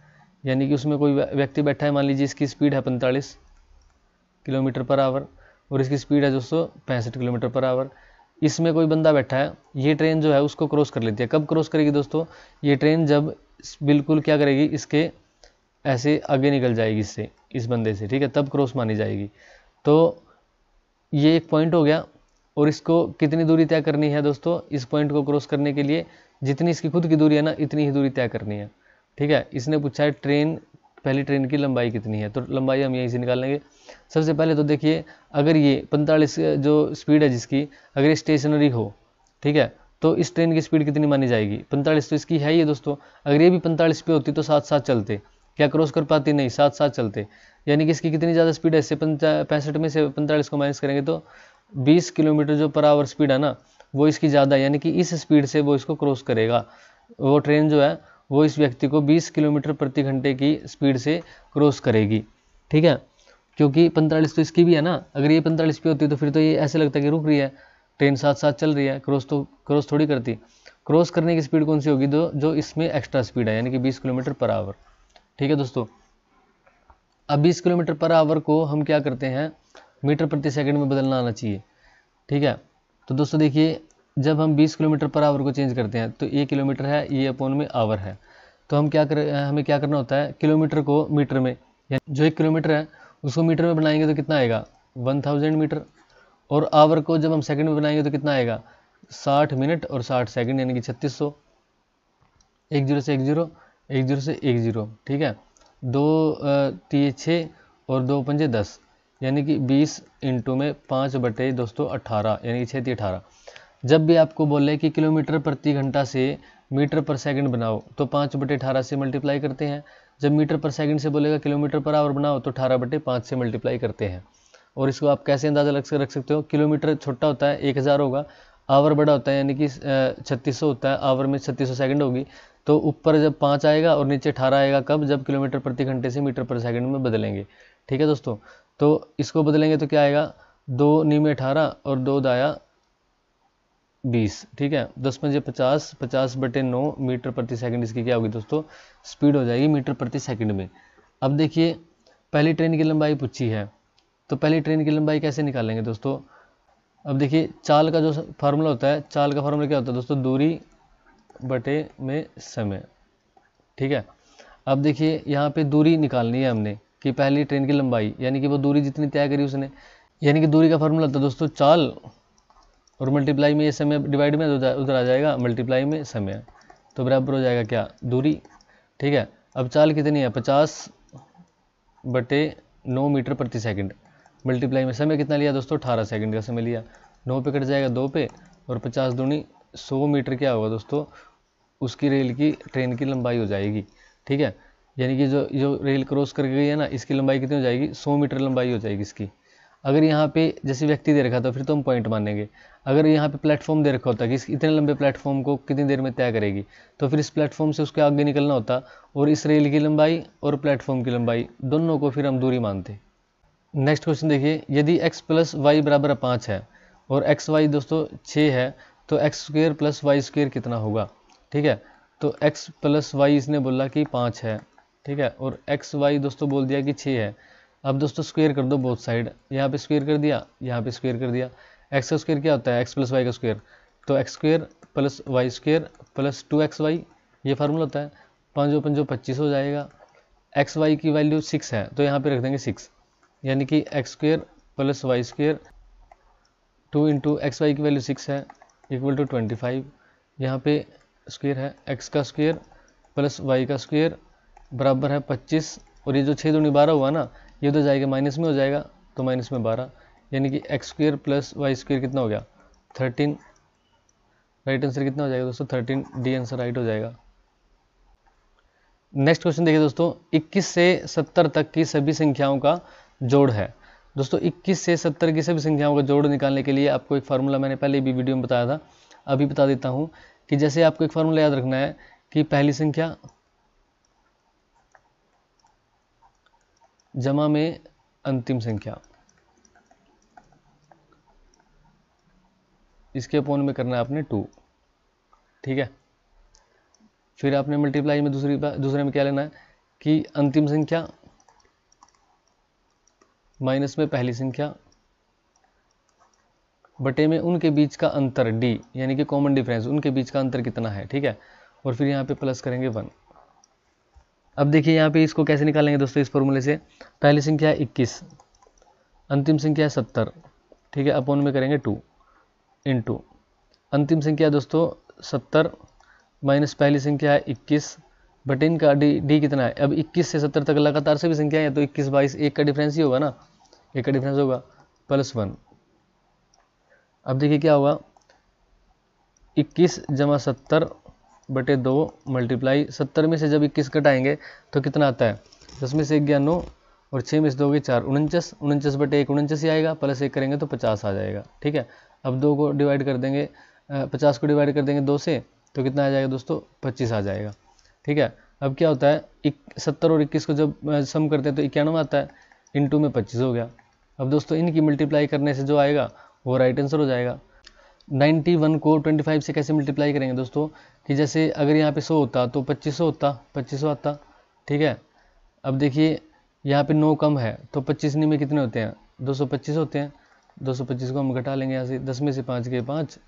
यानी कि उसमें कोई व्यक्ति बैठा है, मान लीजिए इसकी स्पीड है 45 किलोमीटर पर आवर और इसकी स्पीड है दोस्तों 65 किलोमीटर पर आवर। इसमें कोई बंदा बैठा है, ये ट्रेन जो है उसको क्रॉस कर लेती है। कब क्रॉस करेगी दोस्तों, ये ट्रेन जब बिल्कुल क्या करेगी, इसके ऐसे आगे निकल जाएगी इससे, इस बंदे से। ठीक है, तब क्रॉस मानी जाएगी। तो ये एक पॉइंट हो गया, और इसको कितनी दूरी तय करनी है दोस्तों, इस पॉइंट को क्रॉस करने के लिए जितनी इसकी खुद की दूरी है ना, इतनी ही दूरी तय करनी है। ठीक है, इसने पूछा है पहली ट्रेन की लंबाई कितनी है, तो लंबाई हम यहीं से निकाल लेंगे। सबसे पहले तो देखिए, अगर ये 45 जो स्पीड है जिसकी, अगर ये स्टेशनरी हो, ठीक है, तो इस ट्रेन की स्पीड कितनी मानी जाएगी, 45 तो इसकी है ही दोस्तों। अगर ये भी 45 पे होती तो साथ साथ चलते, क्या क्रॉस कर पाती, नहीं, साथ साथ चलते, यानी कि इसकी कितनी ज़्यादा स्पीड है, इससे 65 में से 45 को माइनस करेंगे तो 20 किलोमीटर जो पर आवर स्पीड है ना, वो इसकी ज़्यादा, यानी कि इस स्पीड से वो इसको क्रॉस करेगा। वो ट्रेन जो है वो इस व्यक्ति को 20 किलोमीटर प्रति घंटे की स्पीड से क्रॉस करेगी। ठीक है, क्योंकि 45 तो इसकी भी है ना, अगर ये 45 पे होती तो फिर तो ये ऐसे लगता है कि रुक रही है, ट्रेन साथ साथ चल रही है, क्रॉस थोड़ी करती। क्रॉस करने की स्पीड कौन सी होगी, जो इसमें एक्स्ट्रा स्पीड है, यानी कि 20 किलोमीटर पर आवर। ठीक है दोस्तों, अब 20 किलोमीटर पर आवर को हम क्या करते हैं, मीटर प्रति सेकंड में बदलना आना चाहिए। ठीक है, तो दोस्तों देखिए, जब हम 20 किलोमीटर पर आवर को चेंज करते हैं तो ये किलोमीटर है, ये अपॉन में आवर है, तो हमें क्या करना होता है, किलोमीटर को मीटर में, यानी जो 1 किलोमीटर है उसको मीटर में बनाएंगे तो कितना आएगा, 1000 मीटर, और आवर को जब हम सेकंड में बनाएंगे तो कितना आएगा, 60 मिनट और 60 सेकंड, यानी कि 3600। 10 से 10, 10 से 10। ठीक है, 2 3 6 और 2 पंजे 10, यानी कि 20 इंटू में 5 बटे दोस्तों 18, यानी कि 6 3 18। जब भी आपको बोले कि किलोमीटर प्रति घंटा से मीटर पर सेकंड बनाओ तो 5 बटे 18 से मल्टीप्लाई करते हैं। जब मीटर पर सेकंड से बोलेगा किलोमीटर पर आवर बनाओ तो 18 बटे 5 से मल्टीप्लाई करते हैं। और इसको आप कैसे अंदाज़ा रख सकते हो, किलोमीटर छोटा होता है 1000 होगा, आवर बड़ा होता है, यानी कि 3600 होता है, आवर में 3600 सेकंड होगी, तो ऊपर जब 5 आएगा और नीचे 18 आएगा, कब? जब किलोमीटर प्रति घंटे से मीटर पर सेकंड में बदलेंगे। ठीक है दोस्तों, तो इसको बदलेंगे तो क्या आएगा? 2 नी में 18 और 2 दाया 20। ठीक है, 10 में 50, 50/9 मीटर प्रति सेकंड इसकी क्या होगी दोस्तों? स्पीड हो जाएगी मीटर प्रति सेकंड में। अब देखिए पहली ट्रेन की लंबाई पूछी है, तो पहली ट्रेन की लंबाई कैसे निकालेंगे दोस्तों? अब देखिए चाल का जो फार्मूला होता है, चाल का फार्मूला क्या होता है दोस्तों? दूरी बटे में समय। ठीक है, अब देखिए यहाँ पे दूरी निकालनी है हमने कि पहली ट्रेन की लंबाई, यानी कि वो दूरी जितनी तय करी उसने, यानी कि दूरी का फार्मूला होता है दोस्तों चाल और मल्टीप्लाई में ये समय डिवाइड में उधर आ जाएगा मल्टीप्लाई में समय, तो बराबर हो जाएगा क्या? दूरी। ठीक है, अब चाल कितनी है? 50/9 मीटर प्रति सेकंड, मल्टीप्लाई में समय कितना लिया दोस्तों? 18 सेकंड का समय लिया। 9 पे कट जाएगा 2 पे, और 50 दूनी 100 मीटर क्या होगा दोस्तों? उसकी रेल की ट्रेन की लंबाई हो जाएगी। ठीक है, यानी कि जो रेल क्रॉस कर गई है ना, इसकी लंबाई कितनी हो जाएगी? 100 मीटर लंबाई हो जाएगी इसकी। अगर यहाँ पे जैसे व्यक्ति दे रखा था फिर तो हम पॉइंट मानेंगे। अगर यहाँ पे प्लेटफॉर्म दे रखा होता कि इस इतने लंबे प्लेटफॉर्म को कितनी देर में तय करेगी, तो फिर इस प्लेटफॉर्म से उसके आगे निकलना होता, और इस रेल की लंबाई और प्लेटफॉर्म की लंबाई दोनों को फिर हम दूरी मानते। नेक्स्ट क्वेश्चन देखिए, यदि x + y = 5 है और एक्स वाई दोस्तों 6 है, तो x² + y² कितना होगा? ठीक है, तो x + y इसने बोला कि 5 है। ठीक है, और एक्स वाई दोस्तों बोल दिया कि 6 है। अब दोस्तों स्क्वायर कर दो बोथ साइड, यहाँ पे स्क्वायर कर दिया, यहाँ पे स्क्वायर कर दिया। एक्स का स्क्वायर क्या होता है? x + y का स्क्वायर, तो x² + y² + 2xy, ये फार्मूला होता है। 5 × 5 = 25 हो जाएगा। एक्स वाई की वैल्यू 6 है, तो यहाँ पे रख देंगे 6, यानी कि x² + y², 2 × xy की वैल्यू 6 है = 25। यहाँ पे स्क्वायर है, x का स्क्वायर + y का स्क्वायर बराबर है 25, और ये जो 6 दूनी 12 हुआ ना, ये तो जाएगा माइनस में हो जाएगा, तो माइनस में 12, यानी कि x² + y² कितना हो गया? 13। राइट आंसर कितना हो जाएगा दोस्तों? 13, डी आंसर राइट हो जाएगा। नेक्स्ट क्वेश्चन देखिए दोस्तों, 21 से 70 तक की सभी संख्याओं का जोड़ है। दोस्तों 21 से 70 की सभी संख्याओं का जोड़ निकालने के लिए आपको एक फार्मूला मैंने पहले भी वीडियो में बताया था, अभी बता देता हूं कि जैसे आपको एक फार्मूला याद रखना है कि पहली संख्या जमा में अंतिम संख्या, इसके अपोन में करना है आपने 2। ठीक है, फिर आपने मल्टीप्लाई में दूसरे में क्या लेना है कि अंतिम संख्या माइनस में पहली संख्या बटे में उनके बीच का अंतर d, यानी कि कॉमन डिफरेंस, उनके बीच का अंतर कितना है। ठीक है, और फिर यहाँ पे प्लस करेंगे 1। अब देखिए यहाँ पे इसको कैसे निकालेंगे दोस्तों इस फॉर्मूले से। पहली संख्या 21, अंतिम संख्या 70। ठीक है, अपोन में करेंगे 2 इंटू अंतिम संख्या दोस्तों 70 माइनस पहली संख्या है 21 बटे इनका डी कितना है? अब 21 से 70 तक लगातार सभी संख्या है, तो 21 22 एक का डिफरेंस ही होगा ना, एक का डिफरेंस होगा +1। अब देखिए क्या होगा, 21 + 70/2 मल्टीप्लाई 70 में से जब 21 घटाएंगे तो कितना आता है? 10 में से 1 गया 9 और 6 में से 2 गए 4, 49, 49/1 49 ही आएगा, +1 करेंगे तो 50 आ जाएगा। ठीक है, अब 2 को डिवाइड कर देंगे, 50 को डिवाइड कर देंगे 2 से, तो कितना आ जाएगा दोस्तों? 25 आ जाएगा। ठीक है, अब क्या होता है 70 और 21 को जब सम करते हैं तो 91 आता है, इंटू में 25 हो गया। अब दोस्तों इनकी मल्टीप्लाई करने से जो आएगा वो राइट आंसर हो जाएगा। 91 को 25 से कैसे मल्टीप्लाई करेंगे दोस्तों कि जैसे अगर यहाँ पे 100 होता तो 2500 होता, 2500 आता। ठीक है, अब देखिए यहाँ पे 9 कम है तो 25 में कितने होते हैं? 225 होते हैं। 225 को हम घटा लेंगे यहाँ से, 10 में से 5 गए 5,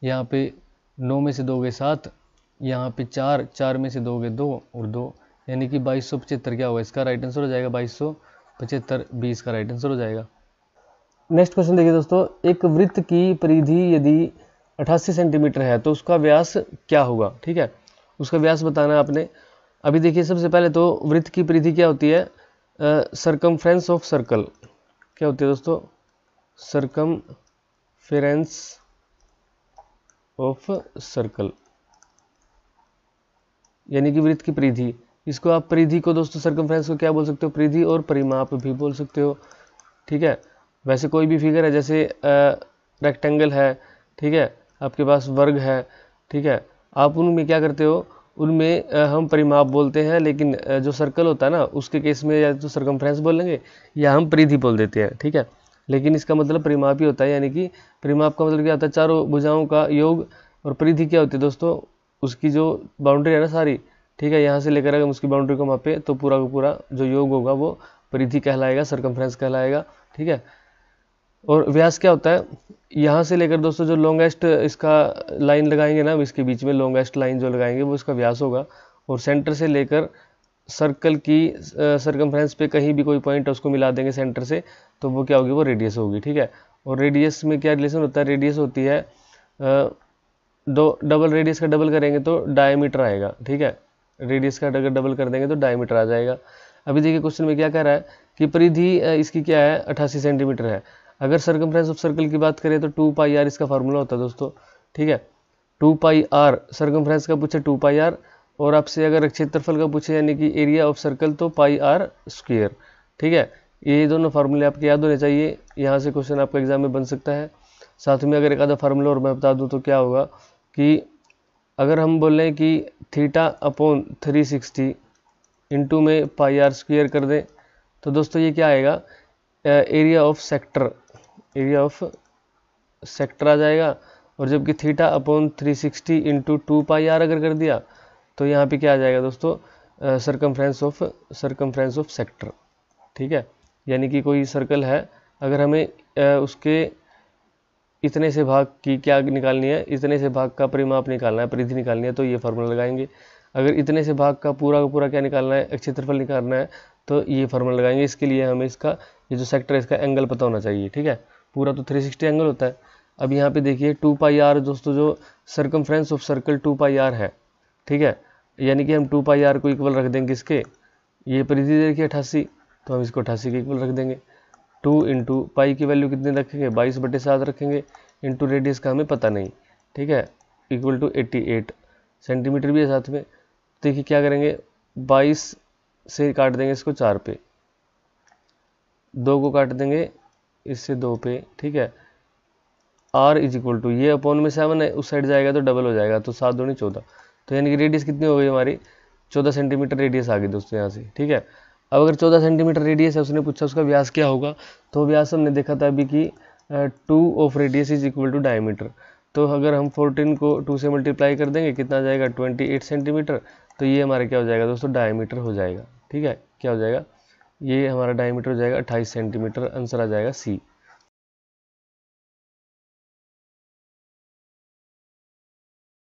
यहाँ पे 9 में से 2 गए 7, यहाँ पे 4, 4 में से 2 गए 2 और 2, यानी कि 2275 क्या होगा? इसका राइट आंसर हो जाएगा 2275, 20 का राइट आंसर हो जाएगा। नेक्स्ट क्वेश्चन देखिए दोस्तों, एक वृत्त की परिधि यदि 88 सेंटीमीटर है तो उसका व्यास क्या होगा? ठीक है, उसका व्यास बताना है आपने। अभी देखिए सबसे पहले तो वृत्त की परिधि क्या होती है? सरकमफ्रेंस ऑफ सर्कल क्या होती है दोस्तों? सरकमफ्रेंस ऑफ सर्कल, यानी कि वृत्त की परिधि। इसको आप परिधि को दोस्तों सर्कमफ्रेंस को क्या बोल सकते हो? परिधि और परिमाप भी बोल सकते हो। ठीक है, वैसे कोई भी फिगर है जैसे रेक्टेंगल है, ठीक है, आपके पास वर्ग है, ठीक है, आप उनमें क्या करते हो, उनमें हम परिमाप बोलते हैं, लेकिन जो सर्कल होता है ना उसके केस में या तो सर्कमफ्रेंस बोल लेंगे या हम परिधि बोल देते हैं, ठीक है। लेकिन इसका मतलब परिमाप ही होता है, यानी कि परिमाप का मतलब क्या होता है, चारों भुजाओं का योग। और परिधि क्या होती है दोस्तों, उसकी जो बाउंड्री है ना सारी, ठीक है, यहाँ से लेकर अगर हम उसकी बाउंड्री को मापे तो पूरा का पूरा जो योग होगा वो परिधि कहलाएगा, सर्कमफ्रेंस कहलाएगा, ठीक है। और व्यास क्या होता है, यहाँ से लेकर दोस्तों जो लॉन्गेस्ट इसका लाइन लगाएंगे ना, इसके बीच में लॉन्गेस्ट लाइन जो लगाएंगे वो इसका व्यास होगा। और सेंटर से लेकर सर्कल की सर्कमफ्रेंस पे कहीं भी कोई पॉइंट है उसको मिला देंगे सेंटर से, तो वो क्या होगी, वो रेडियस होगी, ठीक है। और रेडियस में क्या रिलेशन होता है, रेडियस होती है दो, डबल रेडियस का डबल करेंगे तो डायमीटर आएगा, ठीक है। रेडियस का अगर डबल कर देंगे तो डायमीटर आ जाएगा। अभी देखिए क्वेश्चन में क्या कह रहा है कि परिधि इसकी क्या है, 88 सेंटीमीटर है। अगर सर्कमफ्रेंस ऑफ सर्कल की बात करें तो 2πr इसका फार्मूला होता है दोस्तों, ठीक है। 2πr सर्कमफ्रेंस का पूछे 2πr, और आपसे अगर क्षेत्रफल का पूछे यानी कि एरिया ऑफ सर्कल तो πr², ठीक है। ये दोनों फार्मूले आपके याद होने चाहिए, यहाँ से क्वेश्चन आपका एग्जाम में बन सकता है। साथ में अगर एक आधा फार्मूला और मैं बता दूँ तो क्या होगा कि अगर हम बोल रहे हैं कि θ/360 इंटू में πr² कर दें तो दोस्तों ये क्या आएगा, area of sector, area of sector आ जाएगा। और जबकि θ/360 इंटू 2πr अगर कर दिया तो यहाँ पे क्या आ जाएगा दोस्तों, सर्कमफ्रेंस ऑफ सेक्टर, ठीक है। यानी कि कोई सर्कल है, अगर हमें उसके इतने से भाग की क्या निकालनी है, इतने से भाग का परिमाप निकालना है, परिधि निकालनी है, तो ये फार्मूला लगाएंगे। अगर इतने से भाग का पूरा क्या निकालना है, क्षेत्रफल निकालना है, तो ये फार्मूला लगाएंगे। इसके लिए हमें इसका ये जो सेक्टर है इसका एंगल पता होना चाहिए, ठीक है। पूरा तो 360 एंगल होता है। अब यहाँ पे देखिए 2πr दोस्तों, जो सर्कमफ्रेंस ऑफ सर्कल 2πr है, ठीक है, यानी कि हम 2πr को इक्वल रख देंगे इसके, ये परिधि देखिए 88, तो हम इसको 88 के इक्वल रख देंगे। 2 इंटू पाई की वैल्यू कितने रखेंगे, 22/7 रखेंगे, इंटू रेडियस का हमें पता नहीं, ठीक है, इक्वल टू 88 सेंटीमीटर भी है साथ में। देखिए क्या करेंगे, 22 से काट देंगे इसको 4 पे, 2 को काट देंगे इससे 2 पे, ठीक है। r इज इक्वल टू, ये अपॉन में 7 है, उस साइड जाएगा तो डबल हो जाएगा, तो 7 दूनी 14, तो यानी कि रेडियस कितनी हो गई हमारी, 14 सेंटीमीटर रेडियस आ गई दोस्तों यहाँ से, ठीक है। अब अगर 14 सेंटीमीटर रेडियस है, उसने पूछा उसका व्यास क्या होगा, तो व्यास हमने देखा था अभी कि 2 of radius is equal to diameter. तो अगर हम 14 को 2 से मल्टीप्लाई कर देंगे कितना आ जाएगा, 28 सेंटीमीटर, तो ये हमारा क्या हो जाएगा दोस्तों, डायमीटर हो जाएगा, ठीक है। क्या हो जाएगा, ये हमारा डायमीटर हो जाएगा 28 सेंटीमीटर, आंसर आ जाएगा सी।